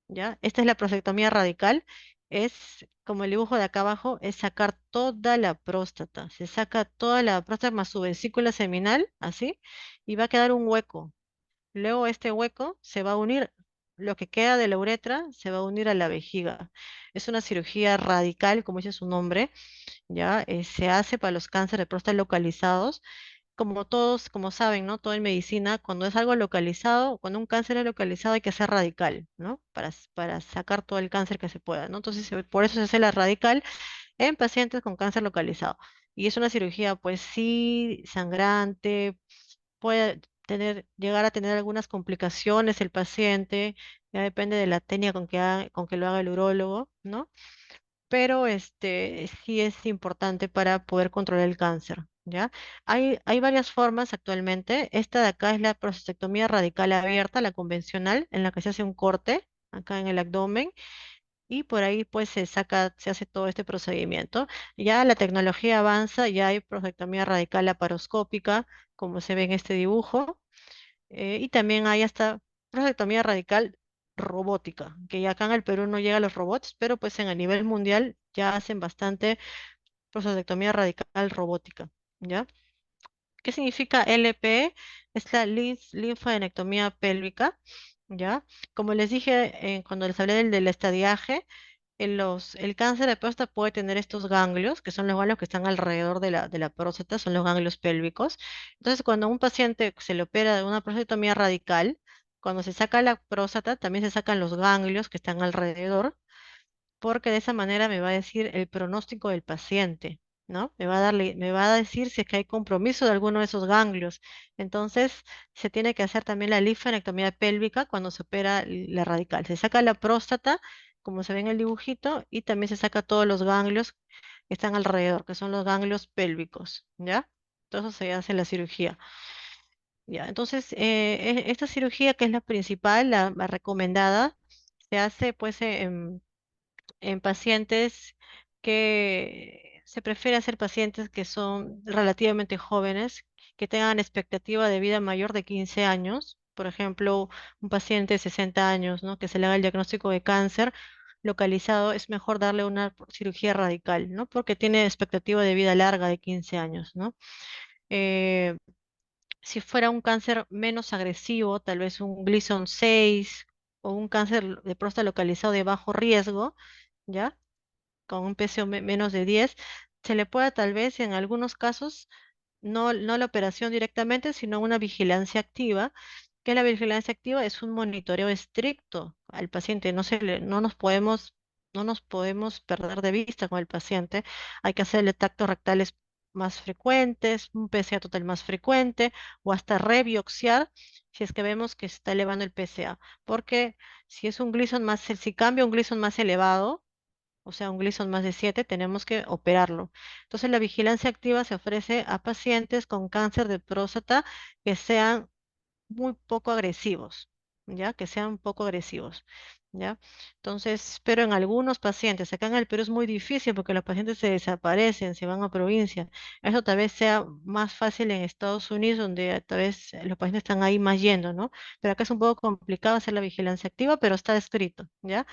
¿ya? Esta es la prostatectomía radical. Es, como el dibujo de acá abajo, es sacar toda la próstata. Se saca toda la próstata más su vesícula seminal, así, y va a quedar un hueco. Luego este hueco se va a unir, lo que queda de la uretra se va a unir a la vejiga. Es una cirugía radical, como dice su nombre, ¿ya? Se hace para los cánceres de próstata localizados. como todos, como saben, ¿no? Todo en medicina, cuando es algo localizado, cuando un cáncer es localizado hay que hacer radical, ¿no? Para sacar todo el cáncer que se pueda, ¿no? Entonces, por eso se hace la radical en pacientes con cáncer localizado. Y es una cirugía, pues sí, sangrante, puede llegar a tener algunas complicaciones el paciente, ya depende de la técnica con que lo haga el urólogo, ¿no? Pero sí es importante para poder controlar el cáncer, ¿ya? Hay varias formas actualmente. Esta de acá es la prostatectomía radical abierta, la convencional, en la que se hace un corte acá en el abdomen y por ahí pues se hace todo este procedimiento. Ya la tecnología avanza, ya hay prostatectomía radical laparoscópica, como se ve en este dibujo, y también hay hasta prostatectomía radical robótica, que ya acá en el Perú no llega a los robots, pero pues en a nivel mundial ya hacen bastante prostatectomía radical robótica, ¿ya? ¿Qué significa LP? Es la linfadenectomía pélvica, ¿ya? Como les dije cuando les hablé del estadiaje, el cáncer de próstata puede tener estos ganglios, que son los ganglios que están alrededor de la próstata, son los ganglios pélvicos. Entonces, cuando a un paciente se le opera de una prostatectomía radical, cuando se saca la próstata, también se sacan los ganglios que están alrededor, porque de esa manera me va a decir el pronóstico del paciente, ¿no? Me va a decir si es que hay compromiso de alguno de esos ganglios. Entonces, se tiene que hacer también la linfadenectomía pélvica cuando se opera la radical. Se saca la próstata, como se ve en el dibujito, y también se saca todos los ganglios que están alrededor, que son los ganglios pélvicos, ¿ya? Todo eso se hace en la cirugía. Ya, entonces, esta cirugía que es la principal, la recomendada, se hace pues en pacientes que se prefiere hacer pacientes que son relativamente jóvenes, que tengan expectativa de vida mayor de 15 años. Por ejemplo, un paciente de 60 años, ¿no? Que se le haga el diagnóstico de cáncer localizado, es mejor darle una cirugía radical, ¿no? Porque tiene expectativa de vida larga de 15 años, ¿no? Eh, si fuera un cáncer menos agresivo, tal vez un Gleason 6 o un cáncer de próstata localizado de bajo riesgo, ¿ya? Con un PCO menos de 10, se le pueda tal vez en algunos casos, no la operación directamente, sino una vigilancia activa, que la vigilancia activa es un monitoreo estricto al paciente, no nos podemos perder de vista con el paciente, hay que hacerle tactos rectales más frecuentes, un PSA total más frecuente, o hasta revioxiar si es que vemos que se está elevando el PSA, porque si cambia un Gleason más elevado, o sea, un Gleason más de 7, tenemos que operarlo. Entonces, la vigilancia activa se ofrece a pacientes con cáncer de próstata que sean muy poco agresivos, ¿ya? Que sean poco agresivos, ¿ya? Entonces, pero en algunos pacientes, acá en el Perú es muy difícil porque los pacientes se desaparecen, se van a provincia. Eso tal vez sea más fácil en Estados Unidos, donde tal vez los pacientes están ahí más yendo, ¿no? Pero acá es un poco complicado hacer la vigilancia activa, pero está escrito, ¿ya?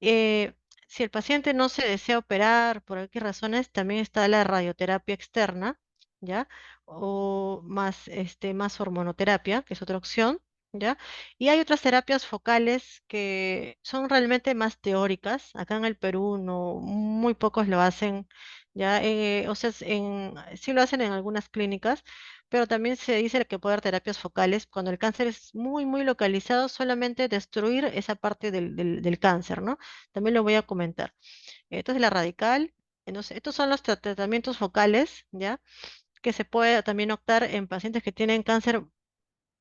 Eh, si el paciente no se desea operar por qué razones, también está la radioterapia externa, ¿ya? O más, más hormonoterapia, que es otra opción, ¿ya? Y hay otras terapias focales que son realmente más teóricas. Acá en el Perú no, muy pocos lo hacen, ¿ya? O sea, sí lo hacen en algunas clínicas, pero también se dice que puede haber terapias focales cuando el cáncer es muy, muy localizado, solamente destruir esa parte del cáncer, ¿no? También lo voy a comentar. Entonces, la radical, entonces, estos son los tratamientos focales, ¿ya? Que se puede también optar en pacientes que tienen cáncer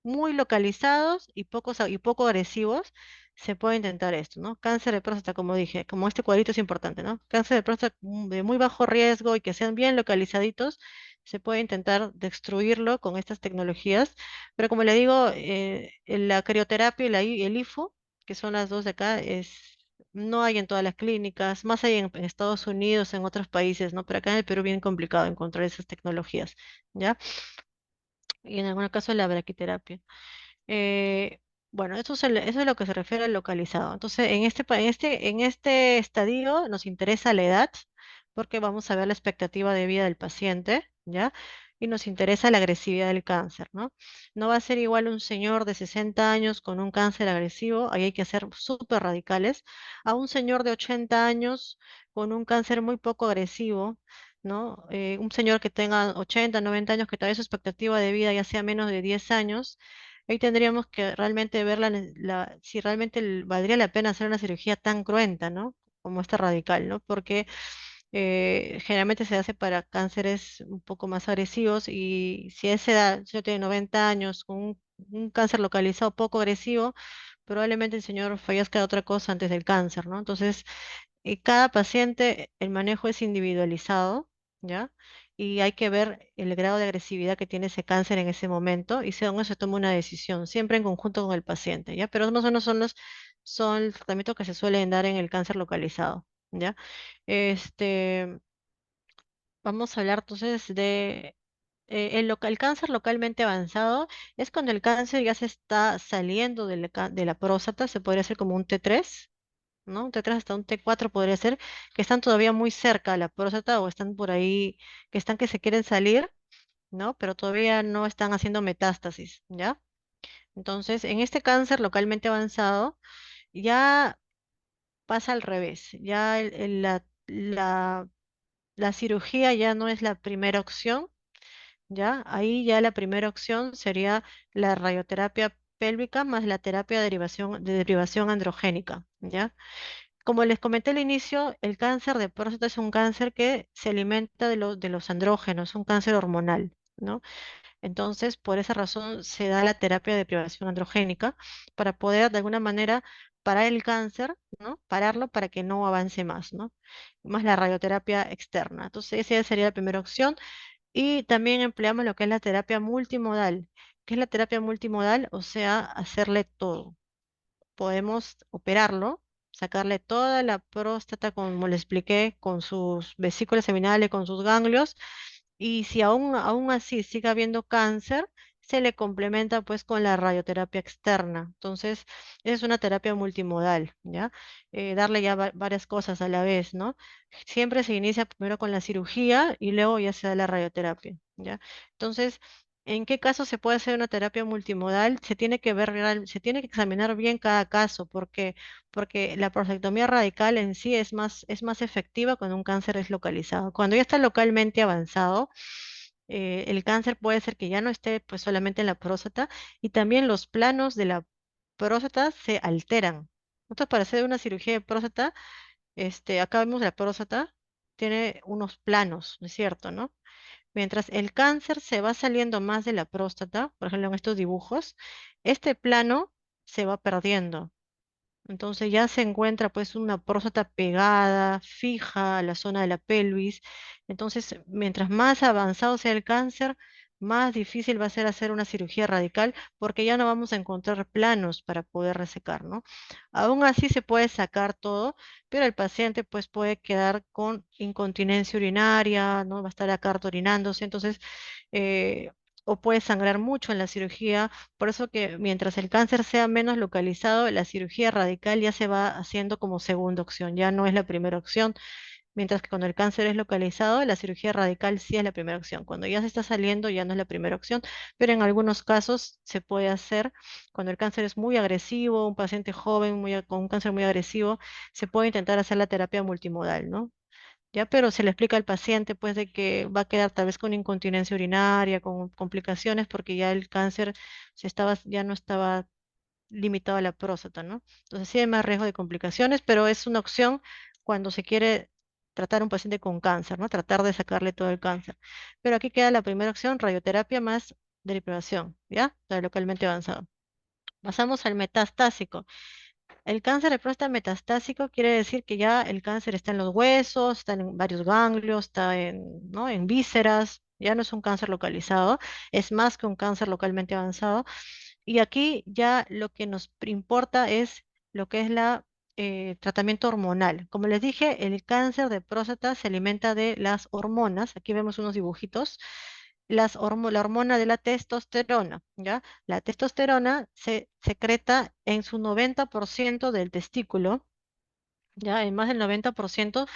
muy localizados y poco agresivos, se puede intentar esto, ¿no? Cáncer de próstata, como dije, como este cuadrito es importante, ¿no? Cáncer de próstata de muy bajo riesgo y que sean bien localizaditos, se puede intentar destruirlo con estas tecnologías, pero como le digo, la crioterapia y el IFU, que son las dos de acá, no hay en todas las clínicas, más hay en Estados Unidos, en otros países, ¿no? Pero acá en el Perú es bien complicado encontrar esas tecnologías, ¿ya? Y en algunos casos la braquiterapia. Eh, bueno, eso es lo que se refiere al localizado. Entonces, en este estadio nos interesa la edad, porque vamos a ver la expectativa de vida del paciente, ¿ya? Y nos interesa la agresividad del cáncer, ¿no? No va a ser igual un señor de 60 años con un cáncer agresivo, ahí hay que ser súper radicales, a un señor de 80 años con un cáncer muy poco agresivo. ¿no? Un señor que tenga 80, 90 años, que tal vez su expectativa de vida ya sea menos de 10 años, ahí tendríamos que realmente ver si realmente valdría la pena hacer una cirugía tan cruenta, ¿no? Como esta radical, ¿no? Porque generalmente se hace para cánceres un poco más agresivos y si a esa edad, si tiene 90 años, con un cáncer localizado poco agresivo, probablemente el señor fallezca de otra cosa antes del cáncer, ¿no? Entonces, cada paciente, el manejo es individualizado, ¿ya? Y hay que ver el grado de agresividad que tiene ese cáncer en ese momento y según eso se toma una decisión, siempre en conjunto con el paciente, ¿ya? Pero más o menos son los tratamientos que se suelen dar en el cáncer localizado, ¿ya? Este, vamos a hablar entonces de el cáncer localmente avanzado, es cuando el cáncer ya se está saliendo de la próstata, se podría hacer como un T3, ¿no? Un T3 hasta un T4 podría ser, que están todavía muy cerca de la próstata o están por ahí, que se quieren salir, ¿no? Pero todavía no están haciendo metástasis, ¿ya? Entonces, en este cáncer localmente avanzado, ya pasa al revés, ya la cirugía ya no es la primera opción, ¿ya? Ahí ya la primera opción sería la radioterapia pélvica más la terapia de derivación androgénica, ¿ya? Como les comenté al inicio, el cáncer de próstata es un cáncer que se alimenta de los andrógenos, un cáncer hormonal, ¿no? Entonces, por esa razón se da la terapia de privación androgénica para poder de alguna manera parar el cáncer, ¿no? Pararlo para que no avance más, ¿no? Más la radioterapia externa. Entonces, esa sería la primera opción. Y también empleamos lo que es la terapia multimodal. ¿Qué es la terapia multimodal? O sea, hacerle todo. Podemos operarlo, sacarle toda la próstata, como le expliqué, con sus vesículas seminales, con sus ganglios, y si aún así sigue habiendo cáncer, se le complementa pues con la radioterapia externa. Entonces, es una terapia multimodal, ¿ya? Darle ya varias cosas a la vez, ¿no? Siempre se inicia primero con la cirugía y luego ya se da la radioterapia, ¿ya? Entonces, ¿en qué caso se puede hacer una terapia multimodal? Se tiene que ver se tiene que examinar bien cada caso, porque la prostatectomía radical en sí es más efectiva cuando un cáncer es localizado. Cuando ya está localmente avanzado, el cáncer puede ser que ya no esté pues solamente en la próstata y también los planos de la próstata se alteran. Nosotros para hacer una cirugía de próstata, acá vemos la próstata, tiene unos planos, ¿no es cierto, no? Mientras el cáncer se va saliendo más de la próstata, por ejemplo en estos dibujos, este plano se va perdiendo. Entonces ya se encuentra pues una próstata pegada, fija a la zona de la pelvis. Entonces, mientras más avanzado sea el cáncer, más difícil va a ser hacer una cirugía radical porque ya no vamos a encontrar planos para poder resecar, ¿no? Aún así se puede sacar todo, pero el paciente pues puede quedar con incontinencia urinaria, ¿no? Va a estar acá orinándose, entonces, eh, o puede sangrar mucho en la cirugía, por eso que mientras el cáncer sea menos localizado, la cirugía radical ya se va haciendo como segunda opción, ya no es la primera opción, mientras que cuando el cáncer es localizado, la cirugía radical sí es la primera opción. Cuando ya se está saliendo, ya no es la primera opción, pero en algunos casos se puede hacer, cuando el cáncer es muy agresivo, un paciente joven con un cáncer muy agresivo, se puede intentar hacer la terapia multimodal, ¿no? Ya, pero se le explica al paciente pues de que va a quedar tal vez con incontinencia urinaria, con complicaciones, porque ya el cáncer ya no estaba limitado a la próstata, ¿no? Entonces sí hay más riesgo de complicaciones, pero es una opción cuando se quiere tratar a un paciente con cáncer, ¿no? Tratar de sacarle todo el cáncer. Pero aquí queda la primera opción, radioterapia más derivación, ¿ya? La localmente avanzado. Pasamos al metastásico. El cáncer de próstata metastásico quiere decir que ya el cáncer está en los huesos, está en varios ganglios, ¿no? En vísceras, ya no es un cáncer localizado, es más que un cáncer localmente avanzado. Y aquí ya lo que nos importa es lo que es la tratamiento hormonal. Como les dije, el cáncer de próstata se alimenta de las hormonas. Aquí vemos unos dibujitos. La hormona de la testosterona, ¿ya? La testosterona se secreta en su 90% del testículo, ya en más del 90%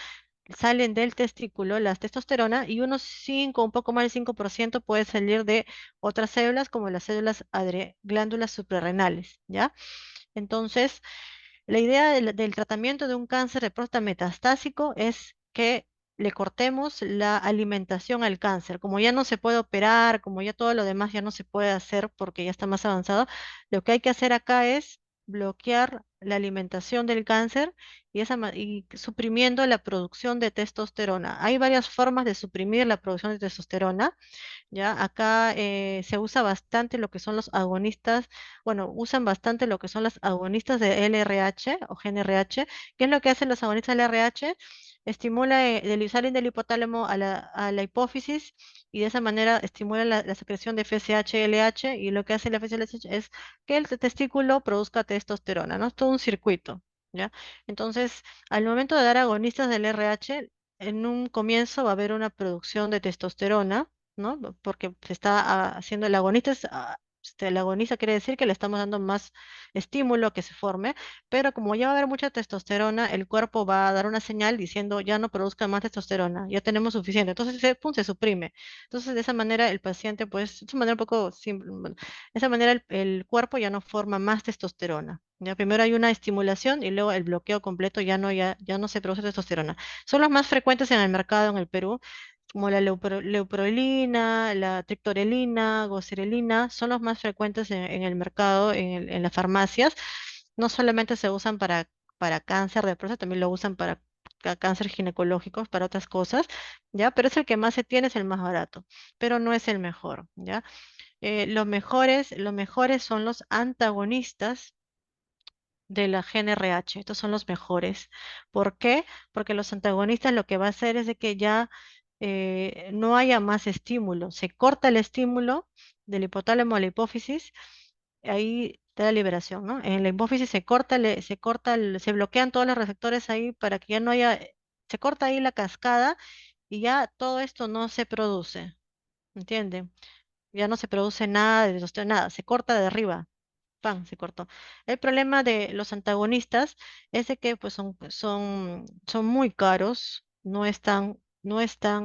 salen del testículo las testosterona y unos 5, un poco más del 5% puede salir de otras células como las células glándulas suprarrenales, ¿ya? Entonces, la idea del tratamiento de un cáncer de próstata metastásico es que le cortemos la alimentación al cáncer. Como ya no se puede operar, como ya todo lo demás ya no se puede hacer porque ya está más avanzado, lo que hay que hacer acá es bloquear la alimentación del cáncer y suprimiendo la producción de testosterona. Hay varias formas de suprimir la producción de testosterona. ¿Ya? Acá se usa bastante lo que son los agonistas, bueno, usan bastante lo que son las agonistas de LRH o GnRH. ¿Qué es lo que hacen los agonistas de LRH? Estimula salen del hipotálamo a la hipófisis y de esa manera estimula la secreción de FSH, LH y lo que hace la FSH es que el testículo produzca testosterona, ¿no? Es todo un circuito, ¿ya? Entonces, al momento de dar agonistas del RH, en un comienzo va a haber una producción de testosterona, ¿no? Porque se está haciendo el agonista, el agonista quiere decir que le estamos dando más estímulo a que se forme, pero como ya va a haber mucha testosterona, el cuerpo va a dar una señal diciendo ya no produzca más testosterona, ya tenemos suficiente, entonces pum, se suprime. Entonces de esa manera el paciente, pues, de esa manera un poco simple, bueno, de esa manera el cuerpo ya no forma más testosterona. Ya primero hay una estimulación y luego el bloqueo completo ya no se produce testosterona. Son los más frecuentes en el mercado en el Perú como la leuprolina, la triptorelina, goserelina, son los más frecuentes en el mercado, en las farmacias. No solamente se usan para cáncer de próstata, también lo usan para cáncer ginecológico, para otras cosas, ¿ya? Pero es el que más se tiene, es el más barato, pero no es el mejor, ¿ya? Los mejores son los antagonistas de la GnRH. Estos son los mejores. ¿Por qué? Porque los antagonistas lo que va a hacer es de que ya no haya más estímulo. Se corta el estímulo del hipotálamo a la hipófisis, ahí te da liberación, ¿no? En la hipófisis se bloquean todos los receptores ahí para que ya no haya, se corta ahí la cascada y ya todo esto no se produce, ¿entiende? Ya no se produce nada de testosterona, nada, se corta de arriba, pan, se cortó. El problema de los antagonistas es de que pues son muy caros, no están,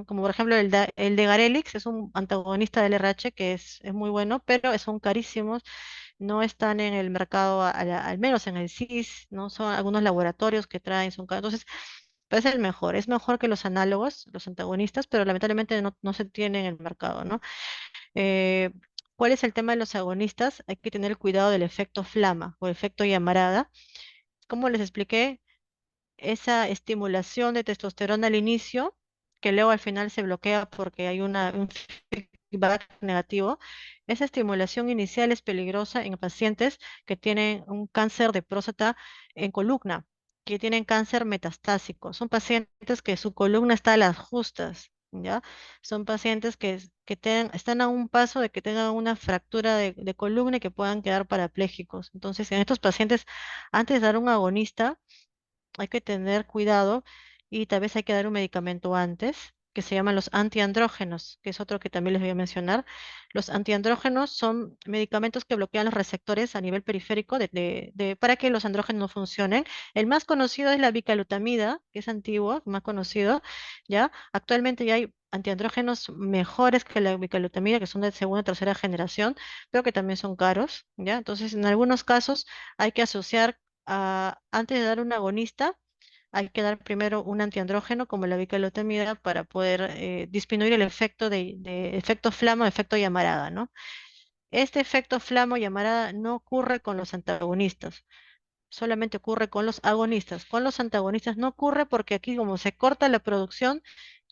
como por ejemplo el de Garelix es un antagonista del RH que es muy bueno, pero son carísimos, no están en el mercado, al menos en el CIS, ¿no? Son algunos laboratorios que traen, son caros. Entonces, pues es mejor que los análogos, los antagonistas, pero lamentablemente no se tiene en el mercado, ¿no? Eh, ¿Cuál es el tema de los agonistas? Hay que tener cuidado del efecto flama o efecto llamarada. Como les expliqué, esa estimulación de testosterona al inicio, que luego al final se bloquea porque hay un feedback negativo, esa estimulación inicial es peligrosa en pacientes que tienen un cáncer de próstata en columna, que tienen cáncer metastásico. Son pacientes que su columna está a las justas, ¿ya? Son pacientes están a un paso de que tengan una fractura de columna y que puedan quedar parapléjicos. Entonces, en estos pacientes, antes de dar un agonista, hay que tener cuidado y tal vez hay que dar un medicamento antes, que se llaman los antiandrógenos, que es otro que también les voy a mencionar. Los antiandrógenos son medicamentos que bloquean los receptores a nivel periférico para que los andrógenos no funcionen. El más conocido es la bicalutamida, que es antiguo, más conocido, ¿ya? Actualmente ya hay antiandrógenos mejores que la bicalutamida, que son de segunda o tercera generación, pero que también son caros, ¿ya? Entonces, en algunos casos hay que asociar antes de dar un agonista, hay que dar primero un antiandrógeno como la bicalutamida para poder disminuir el efecto de efecto flama o efecto llamarada, ¿no? Este efecto flama o llamarada no ocurre con los antagonistas, solamente ocurre con los agonistas. Con los antagonistas no ocurre porque aquí como se corta la producción,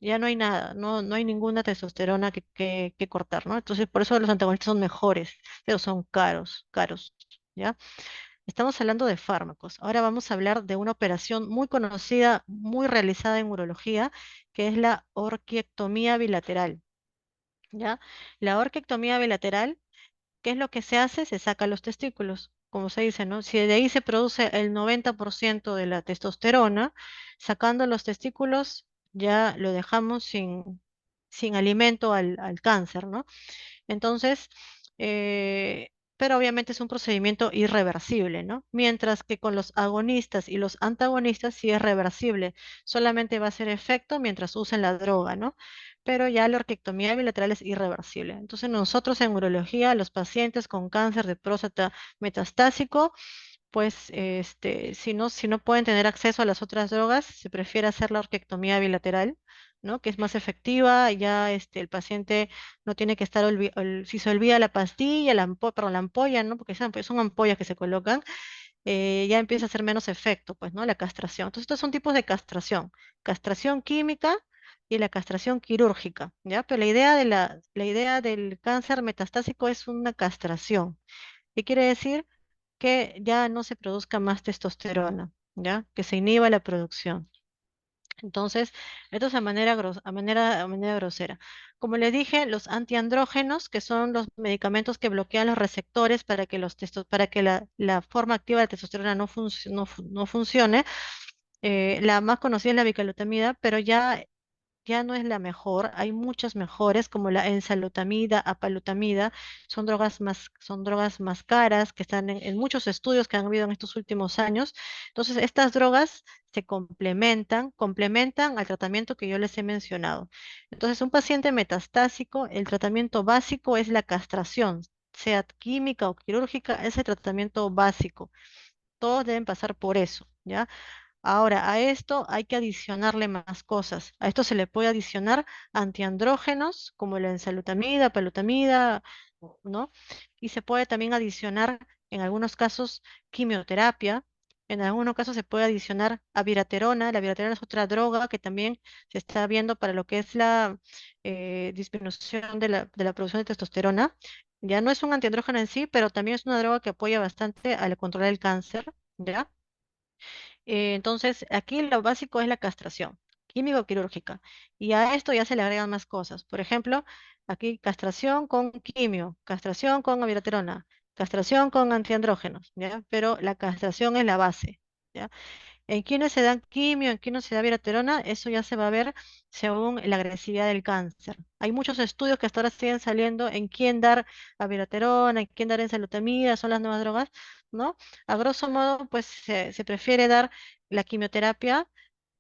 ya no hay nada, no hay ninguna testosterona que cortar, ¿no? Entonces por eso los antagonistas son mejores, pero son caros, caros, ¿ya? Estamos hablando de fármacos. Ahora vamos a hablar de una operación muy conocida, muy realizada en urología, que es la orquiectomía bilateral. ¿Ya? La orquiectomía bilateral, ¿qué es lo que se hace? Se saca los testículos, como se dice, ¿no? Si de ahí se produce el 90% de la testosterona, sacando los testículos ya lo dejamos sin alimento al cáncer, ¿no? Entonces, pero obviamente es un procedimiento irreversible, ¿no? Mientras que con los agonistas y los antagonistas sí es reversible, solamente va a hacer efecto mientras usen la droga, ¿no? Pero ya la orquiectomía bilateral es irreversible. Entonces, nosotros en urología, los pacientes con cáncer de próstata metastásico, pues si no pueden tener acceso a las otras drogas, se prefiere hacer la orquiectomía bilateral, ¿no? Que es más efectiva, ya el paciente no tiene que estar, si se olvida la pastilla, perdón, la ampolla, ¿no? Porque son ampollas que se colocan, ya empieza a hacer menos efecto, pues, ¿no? La castración. Entonces, estos son tipos de castración. Castración química y la castración quirúrgica, ¿ya? Pero la idea del cáncer metastásico es una castración. ¿Qué quiere decir? Que ya no se produzca más testosterona, ¿ya? Que se inhiba la producción. Entonces, esto es a manera grosera. Como les dije, los antiandrógenos, que son los medicamentos que bloquean los receptores para que, para que la forma activa de testosterona no funcione, la más conocida es la bicalutamida, pero ya no es la mejor, hay muchas mejores como la enzalutamida, apalutamida, son drogas más caras que están en muchos estudios que han habido en estos últimos años. Entonces, estas drogas se complementan al tratamiento que yo les he mencionado. Entonces, un paciente metastásico, el tratamiento básico es la castración, sea química o quirúrgica, es el tratamiento básico. Todos deben pasar por eso, ¿ya? Ahora, a esto hay que adicionarle más cosas. A esto se le puede adicionar antiandrógenos como la enzalutamida, palutamida, ¿no? Y se puede también adicionar, en algunos casos, quimioterapia. En algunos casos se puede adicionar abiraterona. La abiraterona es otra droga que también se está viendo para lo que es la disminución de la producción de testosterona. Ya no es un antiandrógeno en sí, pero también es una droga que apoya bastante al controlar el cáncer, ¿ya? Entonces, aquí lo básico es la castración, químico-quirúrgica. Y a esto ya se le agregan más cosas. Por ejemplo, aquí castración con quimio, castración con abiraterona, castración con antiandrógenos, ¿ya? Pero la castración es la base, ¿ya? En quienes se dan quimio, en quienes se da viraterona, eso ya se va a ver según la agresividad del cáncer. Hay muchos estudios que hasta ahora siguen saliendo en quién dar abiraterona, en quién dar enzalutamida, son las nuevas drogas, ¿no? A grosso modo, pues se prefiere dar la quimioterapia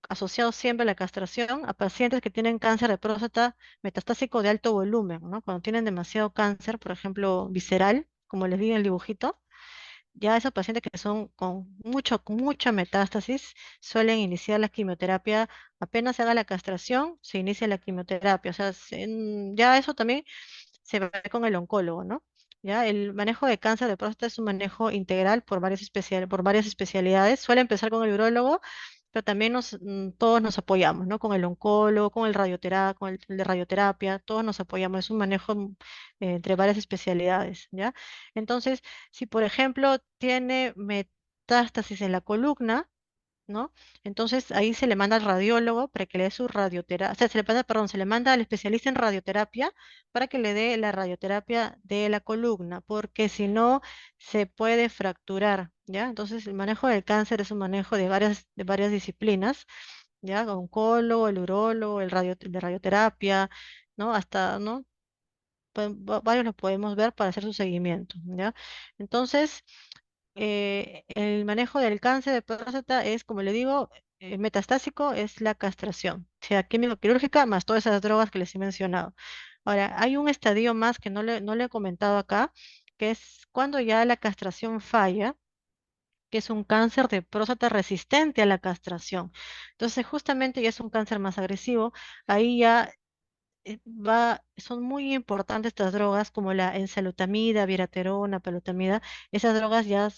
asociado siempre a la castración a pacientes que tienen cáncer de próstata metastásico de alto volumen, ¿no? Cuando tienen demasiado cáncer, por ejemplo, visceral, como les di en el dibujito, ya esos pacientes que son con mucha metástasis suelen iniciar la quimioterapia, apenas se haga la castración, se inicia la quimioterapia. O sea, ya eso también se ve con el oncólogo, ¿no? Ya el manejo de cáncer de próstata es un manejo integral por varias especialidades. Suele empezar con el urólogo, pero también todos nos apoyamos, ¿no? Con el oncólogo, con el radioterapia, el de radioterapia, todos nos apoyamos. Es un manejo entre varias especialidades, ¿ya? Entonces, si por ejemplo tiene metástasis en la columna, ¿no? Entonces ahí se le manda al radiólogo para que le dé su radioterapia, o sea, se le manda al especialista en radioterapia para que le dé la radioterapia de la columna, porque si no se puede fracturar, ¿ya? Entonces el manejo del cáncer es un manejo de varias disciplinas, ¿ya? El oncólogo, el urólogo, de radioterapia, ¿no? Hasta, ¿no? Varios los podemos ver para hacer su seguimiento, ¿ya? Entonces, el manejo del cáncer de próstata es, como le digo, metastásico, es la castración, sea químico-quirúrgica, más todas esas drogas que les he mencionado. Ahora, hay un estadio más que no le he comentado acá, que es cuando ya la castración falla, que es un cáncer de próstata resistente a la castración. Entonces, justamente ya es un cáncer más agresivo, ahí ya son muy importantes estas drogas como la enzalutamida, viraterona, palutamida. Esas drogas ya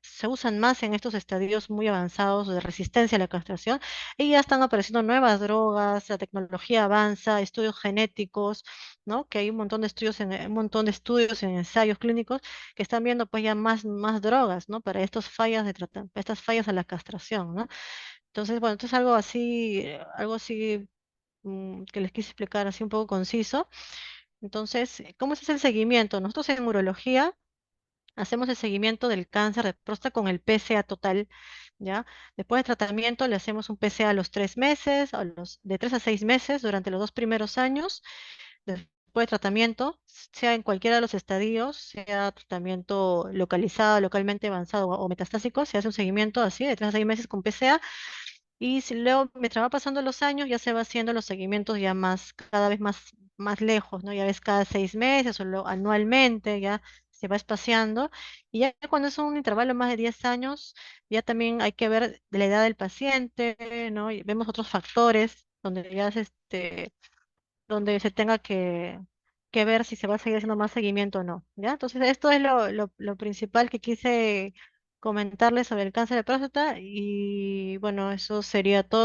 se usan más en estos estadios muy avanzados de resistencia a la castración y ya están apareciendo nuevas drogas, la tecnología avanza, estudios genéticos, ¿no? Que hay un montón de estudios un montón de estudios en ensayos clínicos que están viendo pues ya más drogas, ¿no? Para estas fallas a la castración, ¿no? Entonces, bueno, esto es algo así que les quise explicar así un poco conciso. Entonces, ¿cómo se hace el seguimiento? Nosotros en urología hacemos el seguimiento del cáncer de próstata con el PSA total, ¿ya? Después de tratamiento le hacemos un PSA a los 3 meses, de 3 a 6 meses durante los 2 primeros años. Después de tratamiento, sea en cualquiera de los estadios, sea tratamiento localizado, localmente avanzado o metastásico, se hace un seguimiento así de 3 a 6 meses con PSA y si luego, mientras va pasando los años, ya se va haciendo los seguimientos ya cada vez más lejos, ¿no? Ya ves cada 6 meses o anualmente, ya se va espaciando, y ya cuando es un intervalo más de 10 años, ya también hay que ver de la edad del paciente, ¿no? Y vemos otros factores donde ya donde se tenga que ver si se va a seguir haciendo más seguimiento o no, ¿ya? Entonces, esto es lo principal que quise comentarles sobre el cáncer de próstata y bueno, eso sería todo.